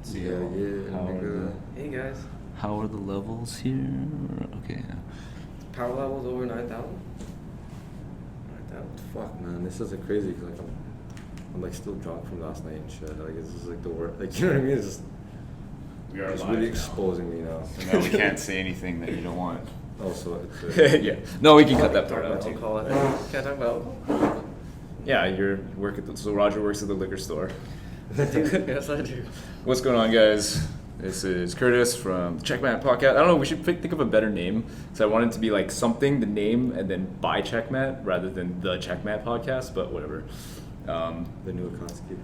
See Yeah, nigga. Hey guys, how are the levels here? Okay. power levels over 9,000. 9,000. Fuck, man, this is like crazy because like I'm like still drunk from last night and shit. Like it's just like the worst. Like you know what I mean? It's just We are it's live really now. exposing me now. So now we can't say anything that you don't want. Also, it's Yeah. No, we can cut that part out I'll too. call it. Can I talk about alcohol? Yeah, you work at so Roger works at the liquor store. Yes, I do. What's going on, guys? This is Curtis from Checkmat Podcast. I don't know, we should think of a better name. So I wanted to be like something, the name, and then by Checkmat rather than the Checkmat Podcast, but whatever. the new Akatsuki.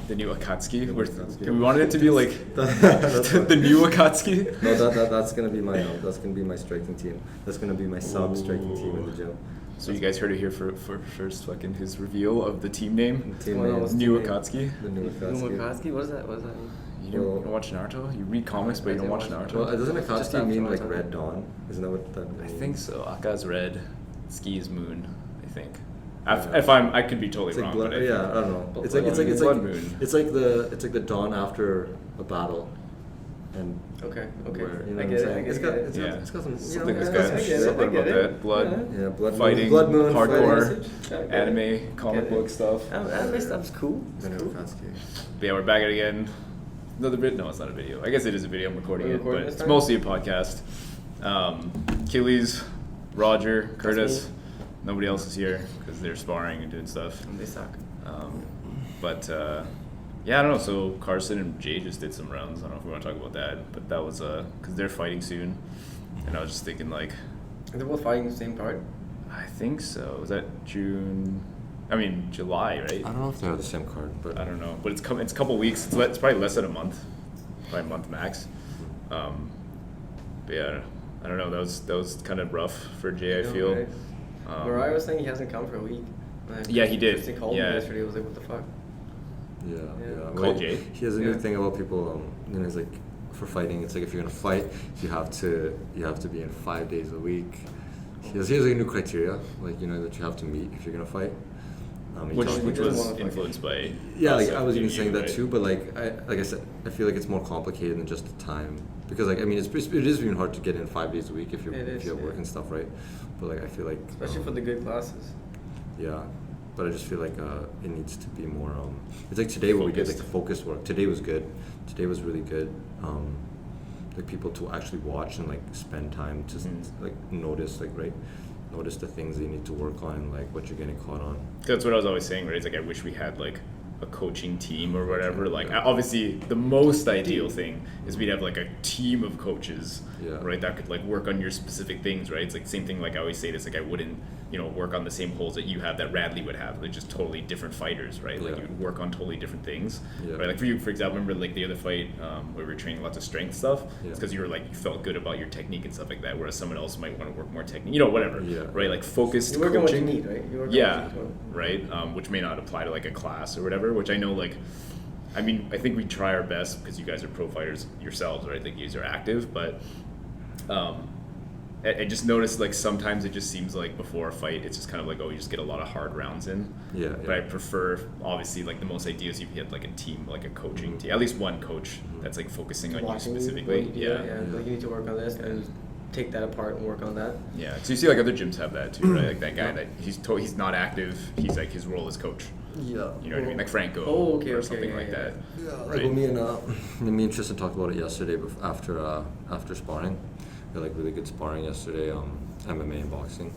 The new Akatsuki. The new Akatsuki. We wanted it to be like the new Akatsuki. No, that's gonna be my striking team. That's gonna be my sub striking team in the gym. So you guys heard it here for first fucking his reveal of the team name. Team Well, name. what's New the name? Akatsuki. The new Akatsuki. Akatsuki? What is that? What does that mean? You don't watch Naruto? You read comics, but you don't watch Naruto? Well, doesn't Just Akatsuki mean after like Naruto. Red Dawn? Isn't that what that I means? think so. Aka's red, Ski is moon. I think. Yeah. If I could be totally It's like wrong. blood, but yeah, I don't know. Blood It's like Blood Moon. it's like the dawn after a battle, and Okay. where, you know I what get I'm it. I saying? get It's got, it. it's Yeah. got, it's got some, you Something know, that's it's got got some I get shit. it. something I get about it. that. Blood, Yeah, blood fighting, moon, hardcore, fighting. anime, comic Get it. book stuff. Anime stuff's cool. The new Cool. Akatsuki. But yeah, we're back at it again. Another video? No, it's not a video. I guess it is a video. I'm recording We're it, recording but this it's time? mostly a podcast. Achilles, Roger, Curtis. me. Nobody else is here because they're sparring and doing stuff. They suck. But yeah, I don't know. So Carson and Jay just did some rounds. I don't know if we want to talk about that, but that was because they're fighting soon, and I was just thinking like, They're both fighting the same card. I think so. Is that June? I mean July, right? I don't know if they're the same card, but I don't know, but it's a couple weeks. It's probably less than a month, probably a month max. But yeah, I don't know. That was kind of rough for Jay. I know, feel. right? Mariah was saying he hasn't come for a week. Like, Yeah, he did. Kristen called Yeah. me yesterday. I was like, what the fuck? yeah. Call Well, Jay? He has a new Yeah. thing about people. You know, it's like for fighting. It's like if you're gonna fight, you have to be in 5 days a week. He has like a new criteria, like you know that you have to meet if you're gonna fight. He Which talked- which doesn't was wanna fight. influenced by. Yeah, us, like I was even you, saying that right? too, but like I said, I feel like it's more complicated than just the time because like I mean it is even hard to get in 5 days a week if you It is, have work yeah. and stuff, right? But like I feel like Especially for the good classes. yeah, but I just feel like it needs to be more. It's like today what we did, like the focused work. Today was good. Today was really good. Like people to actually watch and like spend time to like notice, like notice the things that you need to work on and like what you're getting caught on. That's what I was always saying, right? It's like I wish we had like a coaching team or whatever. Like Yeah. obviously the most ideal thing is we'd have like a team of coaches, Yeah. right? That could like work on your specific things, right? It's like same thing. Like I always say this, like I wouldn't, work on the same holes that you have that Radley would have. They're just totally different fighters, right? Like Yeah. you would work on totally different things, Yeah. right? Like for you, for example, remember like the other fight where we were training lots of strength stuff. Yeah. It's because you felt good about your technique and stuff like that. Whereas someone else might want to work more technique, whatever, Yeah. right? Like focused You work on what you coaching. need, right? You work on Yeah, what you need. right. Which may not apply to like a class or whatever. Which I know, like, I mean, I think we try our best because you guys are pro fighters yourselves, right? Like, you guys are active, but I just noticed like sometimes it just seems like before a fight, it's just kind of like, oh, you just get a lot of hard rounds in. Yeah. But I prefer, obviously, like the most ideal is if you had like a team, like a coaching team, at least one coach that's like focusing on you Watching specifically. what you do, Yeah. Like you need to work on this and take that apart and work on that. Yeah, so you see like other gyms have that too, right? Like that guy that he's not active. He's like his role is coach. Yeah. You know what I mean? Like Franco okay, or something yeah, like yeah. that. Yeah, like Right. when me and Tristan talked about it yesterday after sparring. We had like really good sparring yesterday, MMA and boxing.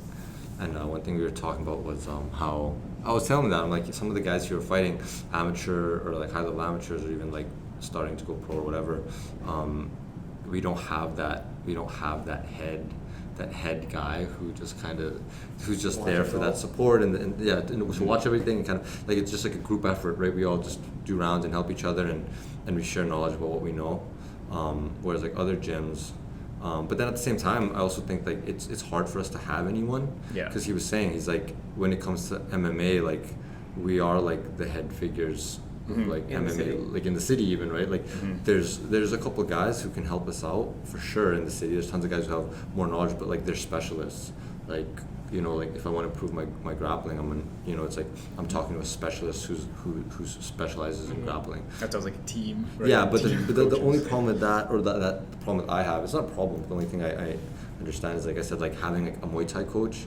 And one thing we were talking about was how I was telling him that I'm like some of the guys who are fighting amateur or like high level amateurs or even like starting to go pro or whatever, we don't have that head guy who's just Watch there it for all. that support and we should watch everything and kind of like it's just like a group effort, right? We all just do rounds and help each other and we share knowledge about what we know. Whereas like other gyms, but then at the same time, I also think like it's hard for us to have anyone. Yeah. Because he was saying he's like when it comes to MMA, like we are like the head figures. Of like In the city. MMA, like in the city even, right? Like there's a couple guys who can help us out for sure in the city. There's tons of guys who have more knowledge, but like they're specialists. Like like if I want to improve my grappling, it's like I'm talking to a specialist who specializes in grappling. That sounds like a team. Right? Yeah, but Team the only problem with that, or that problem that I have, it's not a problem. The only thing I understand is, like I said, like having like a Muay Thai coach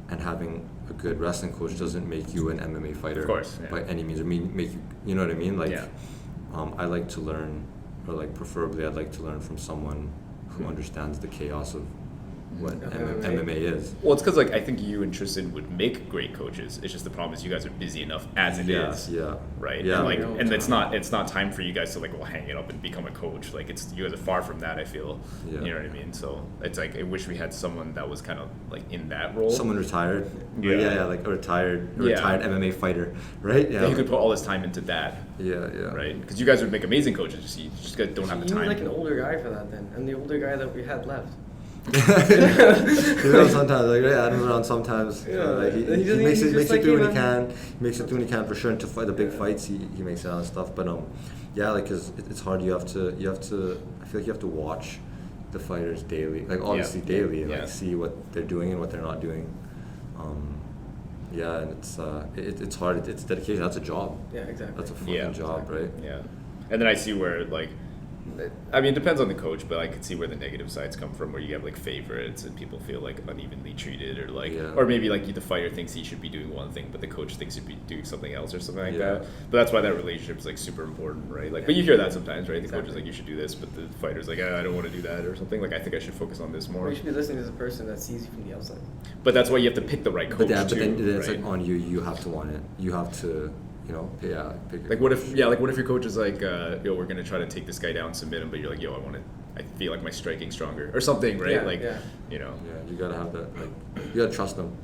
and having a good wrestling coach doesn't make you an MMA fighter, of course, by any means. I mean, make you, you know what I mean? Like, yeah. I like to learn, or like preferably I'd like to learn from someone who understands the chaos of what MMA is. Well, it's because like I think you and Tristan would make great coaches. It's just the problem is you guys are busy enough as it is. Yeah. Right. Yeah. And it's not time for you guys to like hang it up and become a coach. Like you guys are far from that. I feel. Yeah. You know what I mean? So it's like I wish we had someone that was kind of like in that role. Someone retired. Yeah. Like a retired MMA fighter, right? Yeah. He could put all his time into that. Yeah. Right. Because you guys would make amazing coaches. You just guys don't have the time. You need like an older guy for that then, and the older guy that we had left. Sometimes, like Adam's around sometimes. Like he makes it through when he can. He makes it through when he can for sure. And to fight the big fights, he makes it out and stuff. But like cause it's hard. You have to. I feel like you have to watch the fighters daily, like obviously daily, and like see what they're doing and what they're not doing. And it's hard. It's dedication. That's a job. Yeah, exactly. That's a fucking job, right? Yeah, and then I see where like. I mean, it depends on the coach, but I could see where the negative sides come from, where you have like favorites and people feel like unevenly treated, or like, or maybe like the fighter thinks he should be doing one thing, but the coach thinks he should be doing something else or something like that. But that's why that relationship is like super important, right? Like, but you hear that sometimes, right? The coach is like, you should do this, but the fighter's like, I don't want to do that or something. Like, I think I should focus on this more. Or you should be listening to the person that sees you from the outside. But that's why you have to pick the right coach. But then it's right? like on you. You have to want it. You have to. Pick like what if your coach is like, we're gonna try to take this guy down, submit him, but you're like, I feel like my striking's stronger or something, right? You gotta have that. Like, you gotta trust them.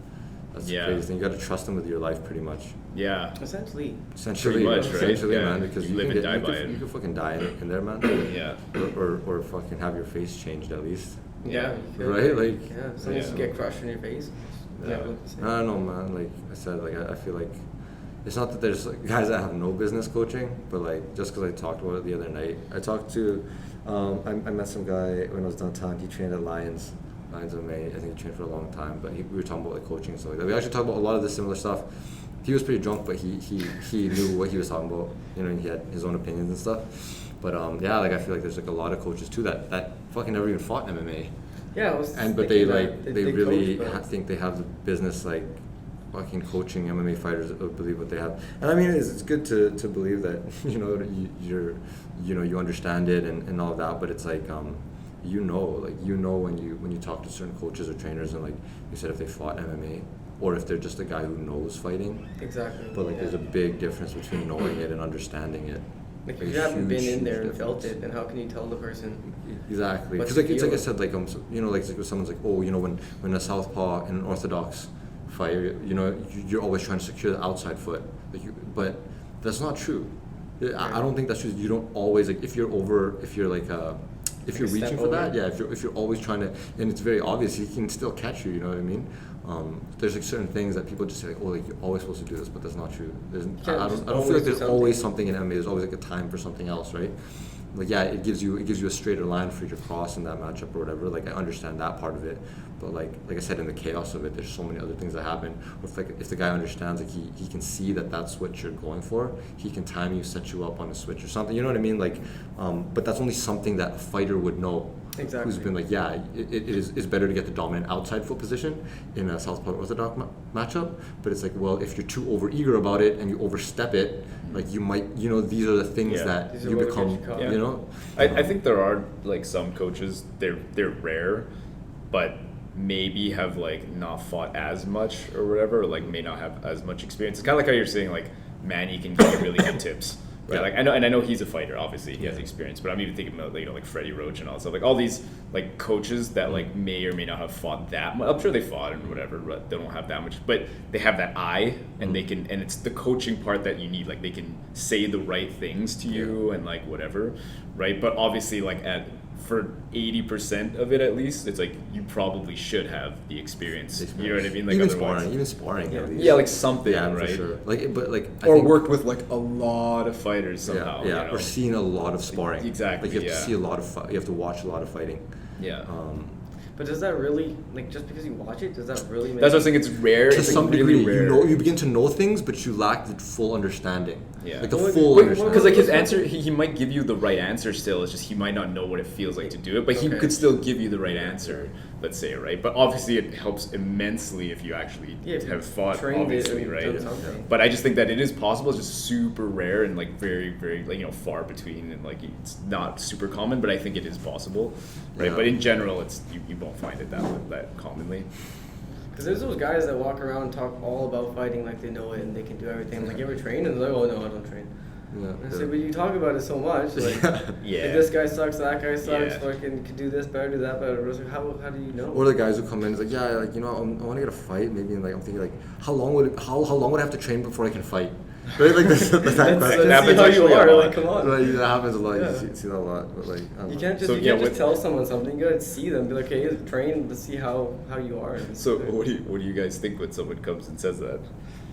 That's the crazy thing. You gotta trust them with your life, pretty much. Yeah. Essentially, pretty much, right? Essentially, man, because you live and die by it. You could fucking die in there, man. Yeah. Or fucking have your face changed at least. Yeah. Right? Like. Yeah. Sometimes you get crushed in your face. Yeah. I don't know, man. Like I said, like I feel like. It's not that there's like guys that have no business coaching, but like just because I talked about it the other night, I talked to, I met some guy when I was downtown. He trained at Lions MMA. I think he trained for a long time, but we were talking about like coaching and stuff like that. We actually talked about a lot of the similar stuff. He was pretty drunk, but he knew what he was talking about. And he had his own opinions and stuff. But like I feel like there's like a lot of coaches too that fucking never even fought MMA. Yeah. But they really think they have the business like. Fucking coaching MMA fighters believe what they have, and I mean it's good to believe that you understand it and all of that, but it's like when you talk to certain coaches or trainers and like you said if they fought MMA or if they're just a guy who knows fighting. Exactly. But like there's a big difference between knowing it and understanding it. Like if you haven't been in there and felt it, then how can you tell the person? Exactly, because like it's like I said, like like someone's like when a southpaw and an orthodox fight, you're always trying to secure the outside foot, but that's not true. I don't think that's true. You don't always like if you're reaching for that, if you're always trying to, and it's very obvious, he can still catch you. You know what I mean? There's like certain things that people just say like, like you're always supposed to do this, but that's not true. I don't feel like there's always something in MMA. There's always like a time for something else, right? Like it gives you a straighter line for your cross in that matchup or whatever. Like I understand that part of it, but like I said, in the chaos of it, there's so many other things that happen. If the guy understands, like he can see that that's what you're going for, he can time you, set you up on a switch or something. You know what I mean? Like, but that's only something that a fighter would know. Exactly. Who's been like, it's better to get the dominant outside foot position in a southpaw orthodox matchup. But it's like, well, if you're too overeager about it and you overstep it, like you might, these are the things that you become, I think there are like some coaches, they're rare, but maybe have like not fought as much or whatever, or like may not have as much experience. It's kind of like how you're saying like Manny can give you really good tips. Right, like I know he's a fighter. Obviously, he has experience. But I'm even thinking about like Freddie Roach and all that stuff. Like all these like coaches that like may or may not have fought that much. I'm sure they fought and whatever, but they don't have that much. But they have that eye, and they can. And it's the coaching part that you need. Like they can say the right things to you and like whatever, right? But obviously, like for 80% of it at least, it's like you probably should have the experience. You know what I mean? Like even sparring at least. Yeah, like something, right? For sure. Like I think worked with like a lot of fighters somehow. Yeah, or seen a lot of sparring. Exactly. Like you have to see a lot of you have to watch a lot of fighting. Yeah. But does that really, like, just because you watch it, does that really make That's what I think. It's rare. To It's some like really degree, rare. you begin to know things, but you lack the full understanding. Yeah. Like the Well, full wait, understanding. Because like his answer, he might give you the right answer still. It's just he might not know what it feels like to do it, but he Okay. could still give you the right answer. Let's say, right? But obviously, it helps immensely if you actually if you have fought. trained it Obviously, and right? done something. But I just think that it is possible. It's just super rare and like very, very like far between, and like it's not super common. But I think it is possible, right? Yeah. But in general, it's you won't find it that commonly. Because there's those guys that walk around and talk all about fighting like they know it and they can do everything. I'm like, you ever train? And they're like, oh no, I don't train. Yeah. And I say, but you talk about it so much. Like, Yeah. like, this guy sucks, that guy sucks, Yeah. fucking could do this better, do that better. It's like, how do you know? Or the guys who come in, it's like, yeah, like, I want to get a fight, maybe, and like I'm thinking like, how long would I have to train before I can fight? Right, like that's that question. Let's That see happens how you actually a are. lot. Like, come on. Right, that happens a lot. Yeah. You see that a lot, but like I don't You know. can't just So, you yeah, can't just with- tell someone something. You gotta see them. Be like, okay, train to see how you are. And So what do you guys think when someone comes and says that?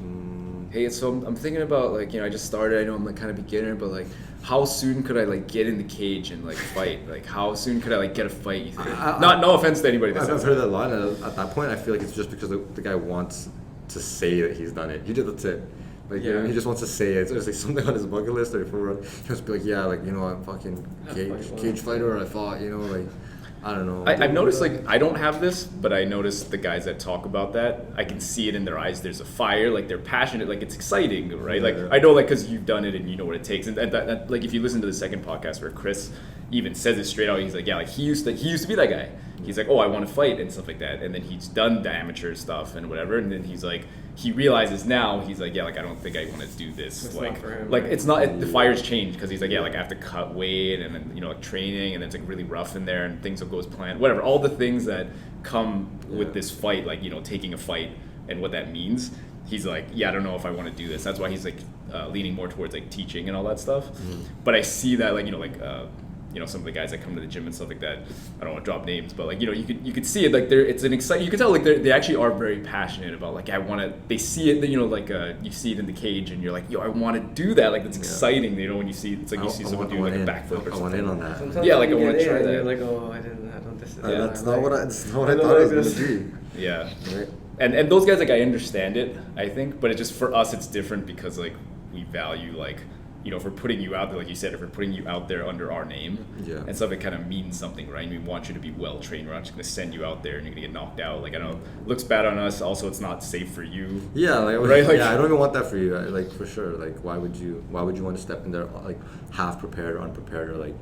Mm, Hey, so I'm thinking about like I just started. I know I'm like kind of beginner, but like how soon could I like get in the cage and like fight? Like how soon could I like get a fight? You think? No offense to anybody that I've says heard that. that a lot, and at that point, I feel like it's just because the guy wants to say that he's done it. He did that's it. Like Yeah. he just wants to say it. It's like something on his bucket list, or if he wants to be like, yeah, like I'm fucking cage fighter, or I fought, like I don't know. I've noticed like I don't have this, but I notice the guys that talk about that. I can see it in their eyes. There's a fire, like they're passionate, like it's exciting, right? Like Yeah. I know, like because you've done it and you know what it takes. And that like if you listen to the second podcast where Chris even says it straight out, he's like, yeah, like he used to be that guy. He's like, oh, I want to fight and stuff like that. And then he's done the amateur stuff and whatever. And then he's like, he realizes now, he's like, yeah, like I don't think I want to do this. It's like, not for him, like right? it's not. The fire's changed because he's like, yeah, like I have to cut weight and then like training and then it's like really rough in there and things will go as planned. Whatever, all the things that come with this fight, like taking a fight and what that means. He's like, yeah, I don't know if I want to do this. That's why he's like leaning more towards like teaching and all that stuff. Mm-hmm. But I see that like some of the guys that come to the gym and stuff like that. I don't want to drop names, but like you could see it like it's an exciting. You can tell like they actually are very passionate about like I want to. They see it, you see it in the cage and you're like, yo, I want to do that. Like it's exciting. When you see it's like you see someone do like a backflip or I want in something. on that. Sometimes Yeah, like, you I wanna get try in and that. You're like, oh, I don't. This is That's yeah, not what like- I. That's not what I I don't thought it like was this. gonna be. Yeah. Right. And those guys, like, I understand it, I think, but it just, for us, it's different because, like, we value, like, if we're putting you out there, like you said, if we're putting you out there under our name Yeah. and stuff, it kind of means something, right? And we want you to be well trained. We're not just going to send you out there and you're going to get knocked out. Like, I know it looks bad on us. Also, it's not safe for you. Yeah, like, Right, like- yeah, I don't even want that for you. Like for sure. Like, why would you want to step in there like half prepared or unprepared or like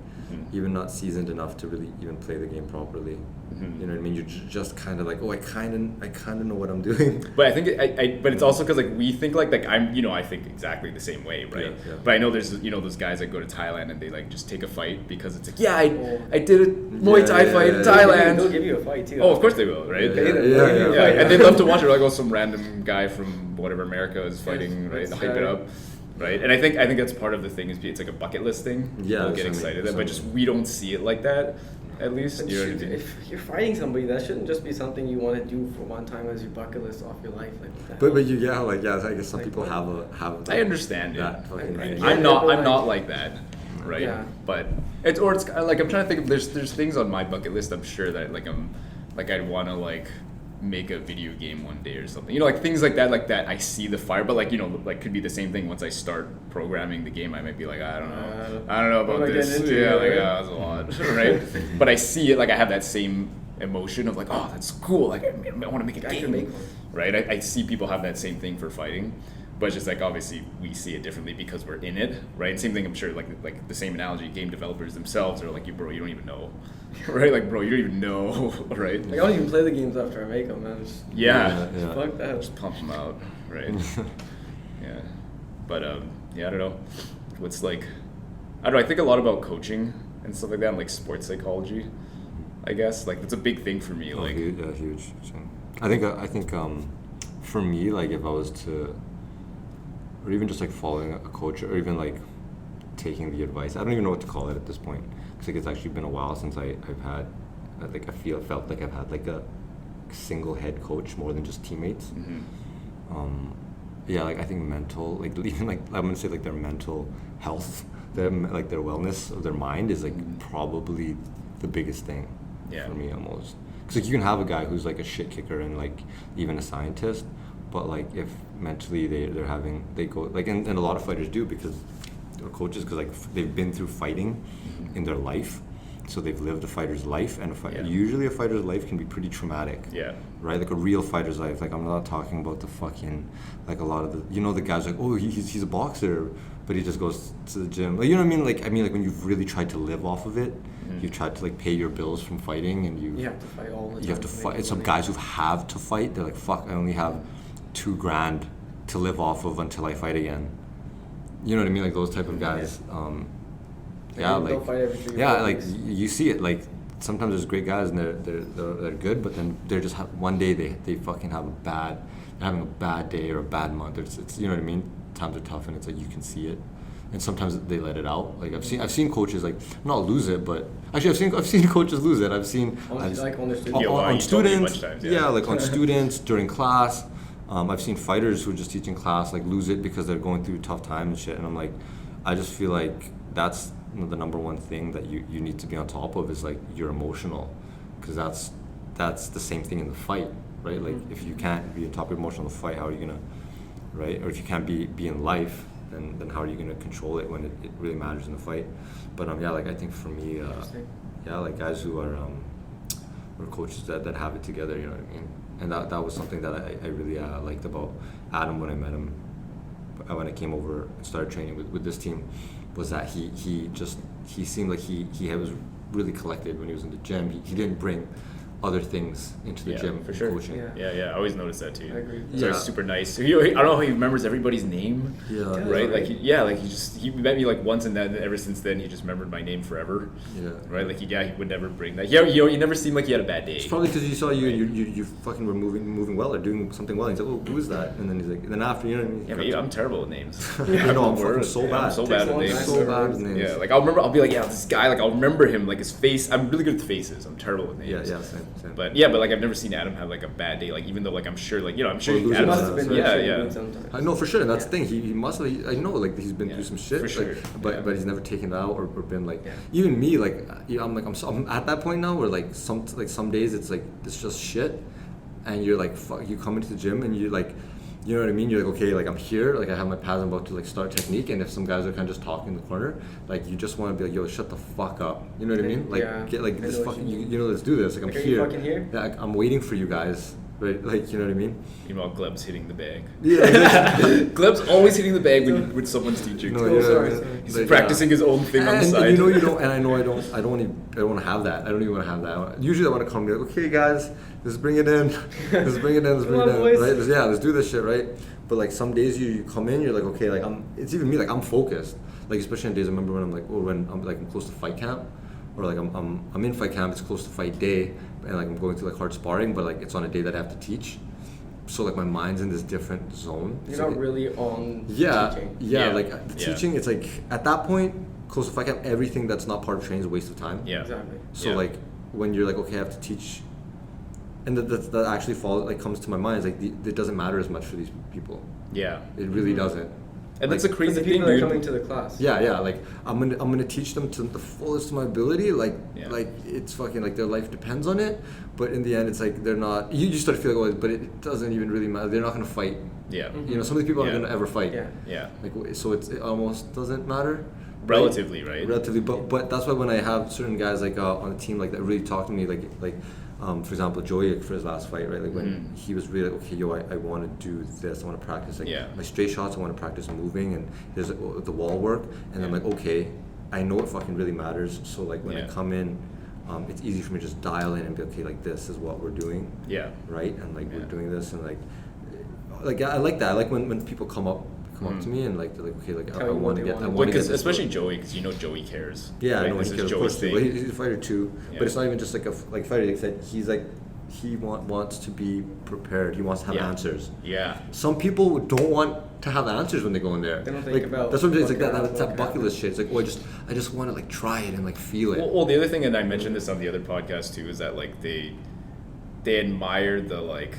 even not seasoned enough to really even play the game properly? Mhm. You know what I mean? You're just kind of like, oh, I kind of know what I'm doing. But I think but it's also because like we think like I'm I think exactly the same way, right? Yeah. But I know there's those guys that go to Thailand and they like just take a fight because it's like I did a Muay Thai Yeah, fight yeah, in yeah. Thailand. They'll give you a fight too. Oh, of course they will, right? Yeah, They- yeah. and they love to watch it. Like, oh, some random guy from whatever America is fighting, right? that's Hype it right. up, right? And I think that's part of the thing is it's like a bucket list thing. Yeah, People get excited, but just we don't see it like that. At least, But you know what I mean? if you're fighting somebody, that shouldn't just be something you want to do for one time as your bucket list off your life. Like, what the hell? But you get how like I guess some Like, people have. I understand it. that fucking I- thing. I- I'm not like that, right? Yeah. But it's like I'm trying to think of there's things on my bucket list. I'm sure that I'd want to like make a video game one day or something. Like things like that. I see the fire, but like like could be the same thing once I start programming the game. I might be like, I don't know what am about I this. getting into, Yeah, like right? that's a lot, right? But I see it like I have that same emotion of like, oh, that's cool. Like I want to make a I game, can make one. right? I see people have that same thing for fighting. But it's just like obviously we see it differently because we're in it, right? And same thing, I'm sure, like the same analogy, game developers themselves are like, you don't even know, right? Like, bro, you don't even know, right? Like, I don't even play the games after I make them, man. Just, Yeah, Yeah. fuck that. just pump them out, right? Yeah, but I don't know. What's like, I don't know. I think a lot about coaching and stuff like that, and like sports psychology. I guess like that's a big thing for me. Like, huge. I think for me, like if I was to, or even just like following a coach, or even like taking the advice, I don't even know what to call it at this point, because like it's actually been a while since I've had, like felt like I've had like a single head coach more than just teammates. Yeah, like I think mental, like even like I'm gonna say like their mental health, their wellness of their mind is like probably the biggest thing Yeah. for me almost. Because like you can have a guy who's like a shit kicker and like even a scientist, but like if mentally they go like and a lot of fighters do because or coaches because like they've been through fighting in their life, so they've lived a fighter's life, and usually a fighter's life can be pretty traumatic. Yeah. Right, like a real fighter's life. Like I'm not talking about the fucking like a lot of the guys like he's a boxer, but he just goes to the gym. Like you know what I mean? Like when you've really tried to live off of it, you tried to like pay your bills from fighting, and you have to fight all the time. You have to fight. It's some guys who have to fight. They're like, fuck, I only have $2,000 to live off of until I fight again. You know what I mean? Like those type of guys. Like you see it. Like sometimes there's great guys and they're good, but then they're just one day they fucking have they're having a bad day or a bad month. It's you know what I mean? Times are tough and it's like you can see it. And sometimes they let it out. Like I've seen coaches like not lose it, but actually I've seen coaches lose it. I've seen on students. On students. Like on students during class. I've seen fighters who are just teaching class like lose it because they're going through a tough time and shit. And I'm like, I just feel like that's the number one thing that you need to be on top of is like you're emotional, because that's the same thing in the fight, right? Like if you can't be on top of your emotional in the fight, how are you gonna, right? Or if you can't be in life, then how are you gonna control it when it really matters in the fight? But like I think for me, like guys who are or coaches that have it together, you know what I mean? And that was something that I really liked about Adam when I met him, when I came over and started training with this team, was that he seemed like he was really collected when he was in the gym. He didn't bring other things into the gym for sure. Coaching. Yeah. I always noticed that too. I agree. So he's super nice. I don't know how he remembers everybody's name. Yeah. Right. Like he met me like once, and then ever since then he just remembered my name forever. Yeah. Right. Like he would never bring that. You never seemed like he had a bad day. It's probably because he saw you and you fucking were moving well or doing something well. And he's like, oh, who is that? And then he's like, and then after, you know what I mean? Yeah, but I'm terrible with names. I know, I'm fucking so bad. I'm so bad with names. So bad with names. Yeah. Like I'll be like, this guy. Like I'll remember him. Like his face. I'm really good with faces. I'm terrible with names. Yeah. Same. But like I've never seen Adam have like a bad day. Like even though like I'm sure Adam. I know for sure, and that's the thing. He must have. I know like he's been through some shit. For sure. But he's never taken it out or been like. Even me, like I'm at that point now where like some days it's like it's just shit, and you're like fuck. You come into the gym and you're like. You know what I mean? You're like, okay, like I'm here, like I have my pads, I'm about to like start technique, and if some guys are kind of just talking in the corner, like you just want to be like, yo, shut the fuck up. You know what I mean? Like get like this fucking, you know, let's do this. Like I'm here. Are you fucking here? Yeah, I'm waiting for you guys. Right? Like, you know what I mean? Meanwhile, Gleb's hitting the bag. Yeah. Gleb's always hitting the bag when someone's teaching. No, sorry. He's like, practicing his own thing on the side. And you know you don't. And I know I don't want to have that. I don't even want to have that. Usually I want to come and be like, okay, guys, let's bring it in. Let's bring it in. Right? Let's do this shit, right? But like some days you come in, you're like, okay, like it's even me, like I'm focused. Like especially on days I remember when I'm like, when I'm close to fight camp, or like I'm in fight camp, it's close to fight day, and like I'm going through like hard sparring, but like it's on a day that I have to teach. So like my mind's in this different zone. You're not really on teaching. Yeah, like the Yeah. teaching, it's like at that point, close to fight camp, everything that's not part of training is a waste of time. Yeah. Exactly. So like when you're like, okay, I have to teach, and that actually comes to my mind is like it doesn't matter as much for these people. Yeah. It really doesn't. And that's a crazy the thing, people that are dude. coming to the class. Yeah. Like I'm gonna teach them to the fullest of my ability. Like it's fucking like their life depends on it. But in the end, it's like they're not. You just start feeling like, but it doesn't even really matter. They're not gonna fight. Yeah. You know, some of these people aren't gonna ever fight. Yeah. Like so, it almost doesn't matter. Relatively, right? Relatively, but that's why when I have certain guys like on the team like that really talk to me like. For example, Joey for his last fight, right? Like when he was really like, okay, yo, I want to do this. I want to practice like my straight shots. I want to practice moving and there's the wall work. And I'm like, okay, I know it fucking really matters. So like when I come in, it's easy for me to just dial in and be okay. Like this is what we're doing. Yeah. Right. And like we're doing this and like I like that. I like when people come up to me and like they're like, okay, like I want to get. Because especially Joey, because you know Joey cares. Yeah, right? I know he cares. Joey's thing. He's a fighter too, but it's not even just like a fighter. Like said, he's like he wants to be prepared. He wants to have answers. Yeah. Some people don't want to have answers when they go in there. They don't think about. That's what I'm saying. It's like that bucket list shit. It's like, I just want to like try it and like feel it. Well, the other thing, and I mentioned this on the other podcast too, is that like they admire the like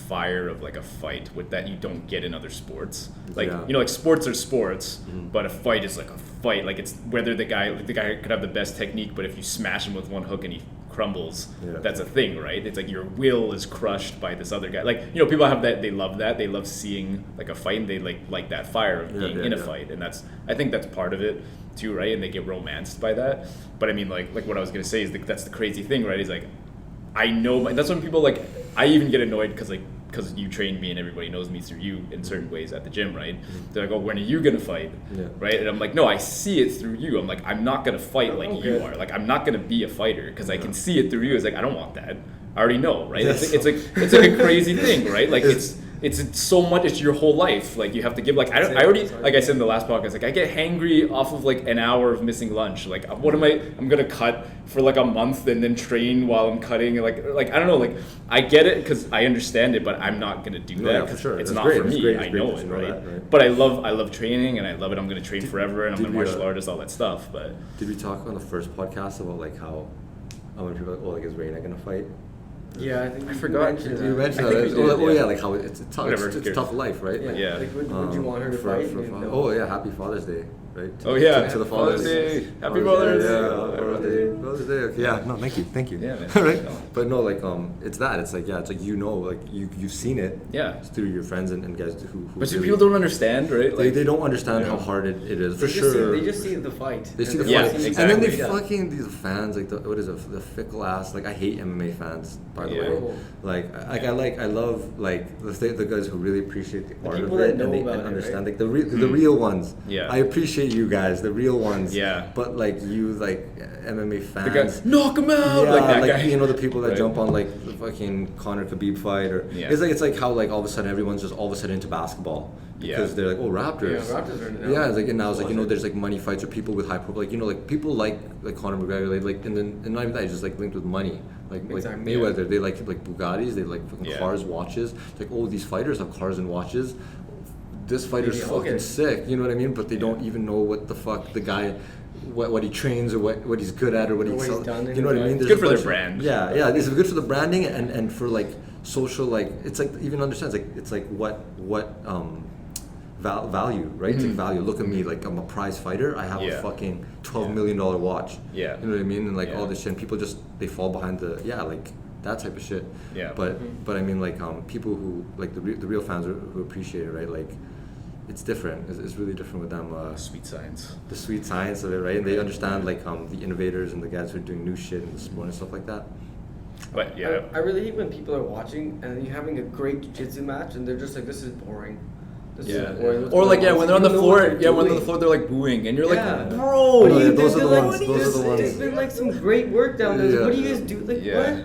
fire of like a fight with that you don't get in other sports. Like you know, like sports are sports, but a fight is like a fight. Like it's whether the guy could have the best technique, but if you smash him with one hook and he crumbles, Yeah. that's a thing, right? It's like your will is crushed by this other guy. Like, you know, people have that, they love seeing like a fight, and they like that fire of being in a fight, and I think that's part of it too, right? And they get romanced by that. But I mean, like what I was gonna say is that's the crazy thing, right? Is like, I know, that's when people like, I even get annoyed because you trained me and everybody knows me through you in certain ways at the gym, right? They're like, oh, when are you gonna fight? Yeah. Right? And I'm like, no, I see it through you. I'm like, I'm not gonna fight like you are. Like, I'm not gonna be a fighter because I can see it through you. It's like, I don't want that. I already know, right? It's like a crazy thing, right? Like it's so much. It's your whole life. Like, you have to give. Like, I already, like I said in the last podcast, like I get hangry off of like an hour of missing lunch. Like, what am I'm gonna cut for like a month and then train while I'm cutting. Like I don't know. Like, I get it because I understand it, but I'm not gonna do that because sure. it's That's not great. for That's me. great. I It's know great it, to know right? that. But I love training, and I love it. I'm gonna train forever, and I'm a martial artist, all that stuff. But did we talk on the first podcast about like how when people are like, oh, like is Reina gonna fight? Yeah, I think I forgot. You You mentioned I think that. we did, Oh yeah. yeah, like how it's tough. Whatever, It's who tough life, right? Yeah. Like, Yeah. Like, would you want her to fight? No. Oh yeah, happy Father's Day, right? oh yeah, to the Father's Day. Happy Father's Father's Day. Day. Yeah, Father's Day. Father's Day. Okay. Yeah, no, thank you. Yeah, man. right. No. But no, like it's that. It's like it's like like you've seen it. Yeah. Through your friends and guys who But see, really- people don't understand, right? Like, they don't understand how hard it is for They just sure. they just see the fight. They see the Yeah, fight, exactly. and then they Yeah. fucking these fans like what is it? The fickle ass. Like I hate MMA fans, by the Yeah. way. I love like the guys who really appreciate the art of people that it know and they about it, understand right? like the real ones. Yeah. I appreciate you guys, the real ones. Yeah. But like you like MMA fans. the guy, knock him out! Yeah, like that like guy. you know the people that Right. jump on like the fucking Conor Khabib fight or Yeah. it's like how like all of a sudden everyone's just all of a sudden into basketball because Yeah. they're like, oh, Raptors. Yeah, Raptors are into that. Yeah, it's like and now it's like there's like money fights or people with high profile, like like people like Conor McGregor, like and not even that, it's just like linked with money. Like Exactly, Mayweather, they like Bugattis, they like fucking Yeah. cars, watches. It's like, oh, these fighters have cars and watches. This fighter's Maybe, fucking okay. sick, you know what I mean? But they don't even know what the fuck the guy, what he trains or what he's good at or what Or he what he's sells. done in You know what I his mean? life. There's Good a for their bunch of- brand. Yeah, this is good for the branding and for like social, like it's like even understands it's like what value, right? It's like value. Look at me, like I'm a prize fighter. I have a Yeah. fucking $12 million watch. Yeah. You know what I mean? And like Yeah. all this shit, and people just they fall behind like that type of shit. Yeah. But I mean like people who like the real fans who appreciate it, right? Like it's different. It's really different with them. Sweet science. The sweet science of it, right? And they understand like the innovators and the guys who are doing new shit in the sport and stuff like that. But yeah. I really hate when people are watching and you're having a great jiu-jitsu match and they're just like, this is boring. This Yeah. is boring. What's Or like, going yeah, on? when they're on the You know floor, what they're yeah, when they're on the doing. floor, they're like booing, and you're Yeah. like, bro, Oh, what yeah, are you those are doing? the Like, ones. what are you Those are the doing? ones. There's been like some great work down there. Yeah. What do you guys do? Like, Yeah. what?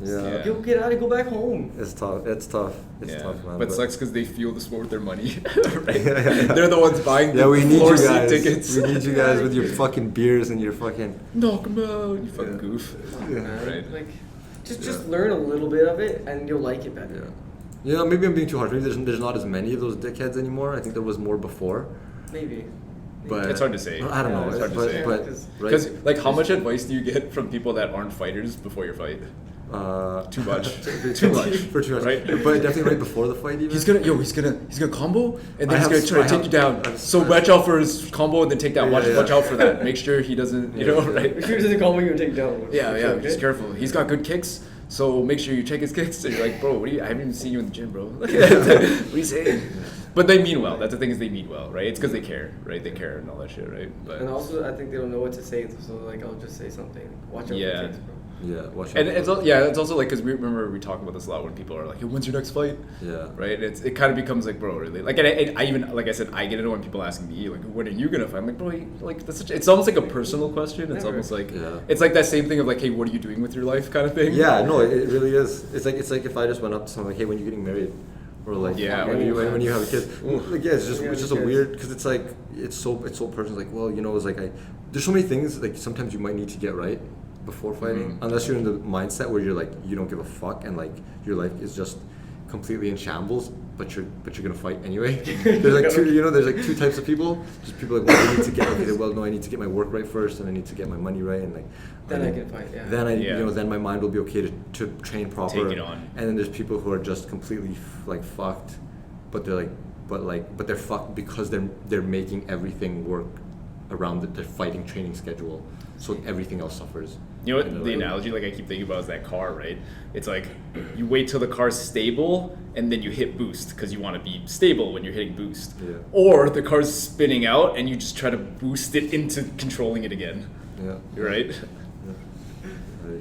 Yeah. Go get out and go back home. It's tough. It's tough, man. But it sucks because they fuel the sport with their money, right? Yeah. They're the ones buying Yeah, the we need floor you seat guys. tickets. We need you guys with your fucking beers and your fucking. Knock 'em out, you fucking goof. Yeah. Man. Right. Like, just learn a little bit of it and you'll like it better. Yeah. Yeah, maybe I'm being too harsh. Maybe there's not as many of those dickheads anymore. I think there was more before. Maybe. But It's hard to say. I don't know. It's hard to but, say. but Because- right? Because like, how much advice do you get from people that aren't fighters before your fight? Too much. Too much. For too much. Right? But definitely right before the fight, even. He's gonna combo, and I then he's have gonna try to I take have- you down. I have- So watch out for his combo, and then take down. Watch Yeah. out for that. Make sure he doesn't, you know, right? If he doesn't call me, you take down. Yeah, Okay? just careful. He's got good kicks, so make sure you check his kicks. And you're like, bro, I haven't even seen you in the gym, bro. What are you saying? But they mean well. That's the thing, is they mean well, right? It's because they care, right? They care and all that shit, right? But And also, I think they don't know what to say, so like, I'll just say something. Watch out Yeah. for kicks, bro. Yeah, watch out. and it's also like, because we talk about this a lot when people are like, hey, when's your next fight? Yeah. Right? It kind of becomes like, bro, really? Like, and I even, like I said, I get it when people asking me, like, when are you gonna fight? I'm like, bro, like, that's it's almost like a personal question. It's Never. almost like, Yeah. it's like that same thing of like, hey, what are you doing with your life, kind of thing. Yeah, no, it really is. It's like if I just went up to someone like, hey, when are you getting married? Or like, Yeah. when you have a kid. Like, yeah, it's just Yeah, a kids. weird, because it's like it's so personal. Like, well, you know, it's like there's so many things like sometimes you might need to get right before fighting, unless you're in the mindset where you're like you don't give a fuck and like your life is just completely in shambles, but you're gonna fight anyway. There's like two types of people. Just people like, well, I need to get I need to get my work right first, and I need to get my money right, and like Then I can fight, yeah. Then Yeah. then my mind will be okay to train proper. Take it on. And then there's people who are just completely like fucked, but they're like, but they're fucked because they're making everything work around their fighting training schedule, so everything else suffers. You know what the analogy like I keep thinking about is that car, right? It's like you wait till the car's stable and then you hit boost because you want to be stable when you're hitting boost. Yeah. Or the car's spinning out and you just try to boost it into controlling it again. Yeah. Right?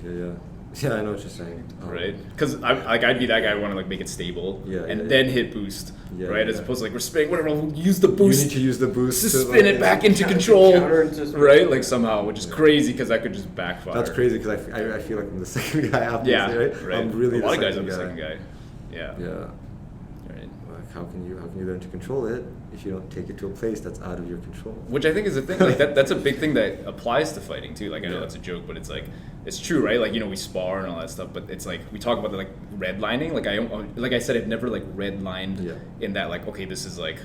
Yeah. Yeah, I know what you're saying. Right? Because I'd be that guy who want to like make it stable and then hit boost. Yeah, right? yeah. As opposed to like we're spinning, whatever, we'll use the boost. You need to use the boost to spin it back into control. Right? Like somehow, which is Yeah. crazy because that could just backfire. That's crazy because I feel like I'm the second guy after Yeah, this, right? I'm really a lot of the guys are second the guy. second guy. Yeah. Yeah. Right. Like how can you learn to control it if you don't take it to a place that's out of your control? Which I think is a thing. Like that's a big thing that applies to fighting too. Like I know Yeah. that's a joke, but it's like it's true, right? Like we spar and all that stuff, but it's like we talk about the like redlining. Like like I said, I've never like redlined in that like okay, this is like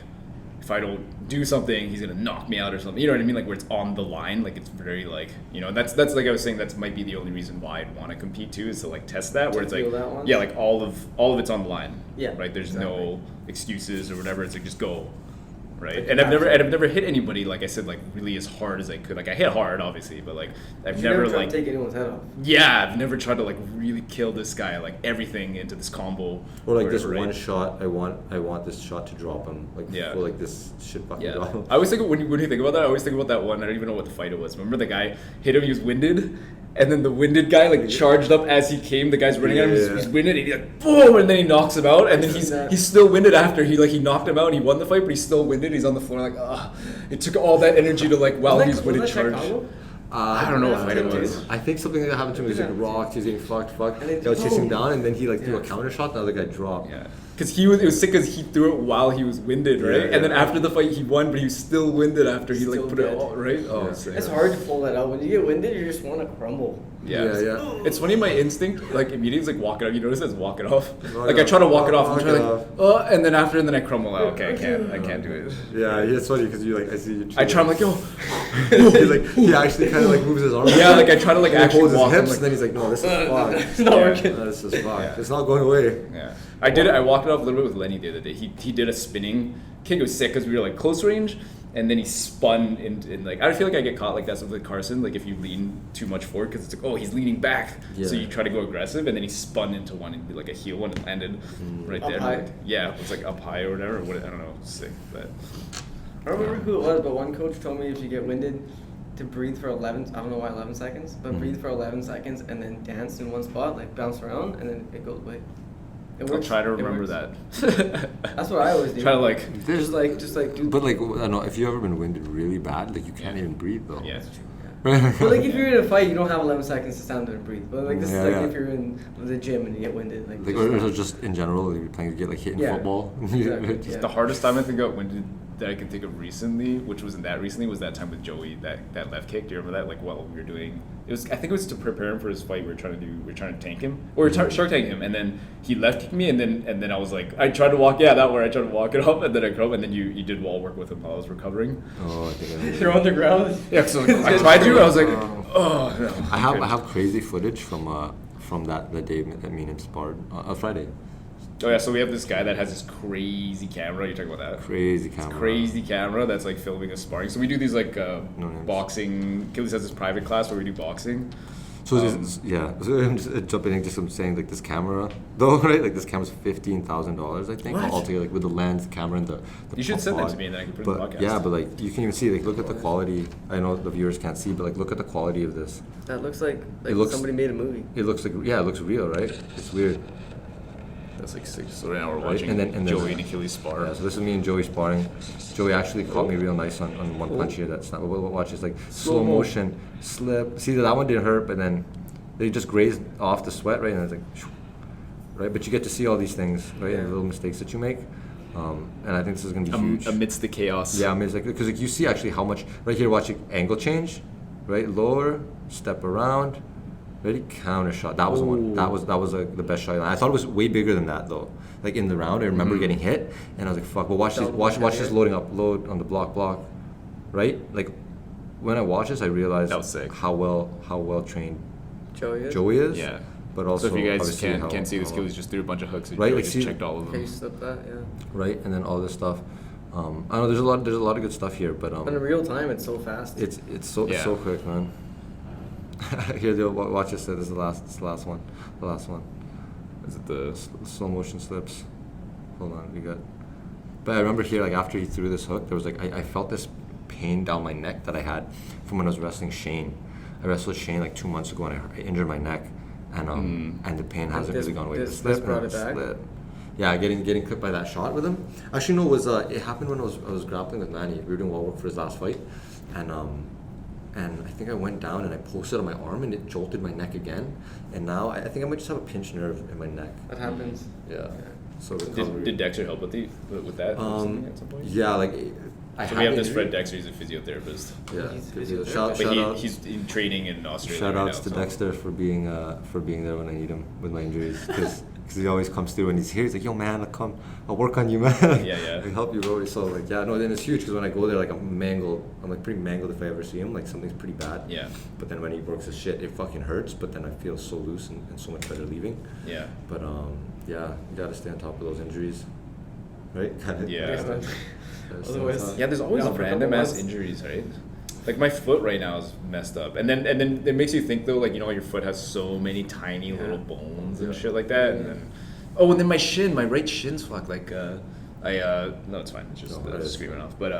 if I don't do something, he's gonna knock me out or something. You know what I mean? Like where it's on the line. Like it's very like that's like I was saying. That's might be the only reason why I'd want to compete too is to like test that where it's like like all of it's on the line. Yeah. Right. There's exactly. no excuses or whatever. It's like just go. Right, and I've never hit anybody like I said like really as hard as I could. Like I hit hard, obviously, but like I've never tried like to take anyone's head off. Yeah, I've never tried to like really kill this guy like everything into this combo. Or like this right? one shot, I want this shot to drop him. Like for like this shit fucking drop him. I always think when you think about that, I always think about that one. I don't even know what the fight it was. Remember the guy hit him? He was winded, and then the winded guy like charged up as he came. The guy's running at him. He's winded. And he like boom, and then he knocks him out. And then he's still winded after he knocked him out. and He won the fight, but he's still winded. He's on the floor like it took all that energy to like while he's winded charge. I don't know what fight it was. I think something that happened to him was like rocked. He was getting fucked. They was chasing him down, and then he like threw a counter shot. The other guy dropped. Yeah. Because it was sick because he threw it while he was winded, right? And then after the fight he won, but he was still winded after he like put it all right. Oh, it's hard to pull that out. When you get winded, you just want to crumble. Yeah. It's funny. My instinct, like immediately, is like walk it off. You notice it's walk it off. Like I try to walk it off. I'm trying like, and then I crumble out. Okay, I can't do it. Yeah, it's funny because you like I see you. I try. I'm like yo. He's like he actually kind of like moves his arm. Yeah, like I try to like actually holds walk his hips, like, and then he's like, no, this is fucked. It's not working. No, this is fucked. It's not going away. Yeah. I did it. I walked it off a little bit with Lenny the other day. He did a spinning kick. It was sick because we were like close range, and then he spun in like I feel like I get caught like that with Carson. Like if you lean too much forward because it's like he's leaning back, so you try to go aggressive, and then he spun into one and did like a heel one and landed right up there. High. Like, yeah, it was like up high or whatever. I don't know, sick. But I don't remember who it was, but one coach told me if you get winded, to breathe for 11. I don't know why 11 seconds, but breathe for 11 seconds and then dance in one spot, like bounce around, and then it goes away. I'll try to remember that. That's what I always do. Try to like just like do. But like I don't know if you've ever been winded really bad, like you can't even breathe though. Yeah. But like if you're in a fight, you don't have 11 seconds to stand there and breathe. But like this is like if you're in the gym and you get winded, like or just in general, like you're playing, you get like hit in football. Exactly. The hardest time I think of that I can think of recently, which wasn't that recently, was that time with Joey, that left kick. Do you remember that? Like what we were doing, I think it was to prepare him for his fight. We were trying to tank him, or shark tank him, and then he left kicked me, and then I was like, I tried to walk, I tried to walk it up, and then I crowed, and then you did wall work with him while I was recovering. Oh, I think you're on the ground. Yeah, so like, I tried to. I was like, oh no. I have crazy footage from that day that me and him sparred on Friday. Oh yeah, so we have this guy that has this crazy camera. You talking about that? Crazy camera. Crazy camera that's like filming us sparring. So we do these like boxing. Killis has this private class where we do boxing. So so I'm just jumping in. I'm saying like this camera though, right? Like this camera's $15,000, I think, altogether, like with the lens, the camera, and the you should send that to me and then I can put it in the podcast. Yeah, but like you can even see, like look at the quality. I know the viewers can't see, but like look at the quality of this. That looks like somebody made a movie. It looks like it looks real, right? It's weird. That's like 6. So right now we're watching Joey and Achilles spar. Yeah, so this is me and Joey sparring. Joey actually caught me real nice on one punch here. That's not. We'll watch this like slow motion slip. See that one didn't hurt, but then they just grazed off the sweat, right? And it's like, right? But you get to see all these things, right? And the little mistakes that you make. And I think this is gonna be huge amidst the chaos. Yeah, amidst because like you see actually how much right here. Watching angle change, right? Lower, step around. Ready? Counter shot. That was the one. That was the best shot. I thought it was way bigger than that though. Like in the round, I remember getting hit, and I was like, "Fuck!" But watch this loading up, load on the block, right? Like when I watched this, I realized that was sick. How well trained Joey is. Yeah. But also, so if you guys can't see this, Killis just threw a bunch of hooks. And right? Joey Like just checked all of them. Slipped that, yeah. Right, and then all this stuff. I know there's a lot of good stuff here, but in real time, it's so fast. it's so quick, man. Here, watch this. This is the last one. The last one. Is it the slow motion slips? Hold on, we got. But I remember here, like after he threw this hook, there was like I felt this pain down my neck that I had from when I was wrestling Shane. I wrestled Shane like 2 months ago, and I injured my neck, and the pain hasn't really gone away. This Slip brought and it back? slip. Yeah, getting clipped by that shot with him. Actually, no, it happened when I was grappling with Manny. We were doing wall work for his last fight, and I think I went down and I posted on my arm and it jolted my neck again. And now I think I might just have a pinched nerve in my neck. That happens. Yeah. So Did Dexter help with that? At some point? Yeah, like So we have this friend Dexter. He's a physiotherapist. Yeah. He's a physiotherapist. Shout But out. he's in training in Australia. Shout right outs now, to so. Dexter for being there when I need him with my injuries, because he always comes through and he's here. He's like, yo man, I'll work on you, man. Yeah. I help you, bro. So like, yeah, no, then it's huge because when I go there, like I'm like pretty mangled if I ever see him. Like something's pretty bad. Yeah. But then when he works his shit, it fucking hurts. But then I feel so loose and so much better leaving. Yeah. But yeah, you gotta stay on top of those injuries, right? Yeah. Otherwise, Yeah, there's always Yeah, for a random couple ass months. injuries, right? Like my foot right now is messed up, and then it makes you think though, like your foot has so many tiny little bones and shit like that, and then and then my right shin's fucked. Like no, it's fine. It's just screaming off. But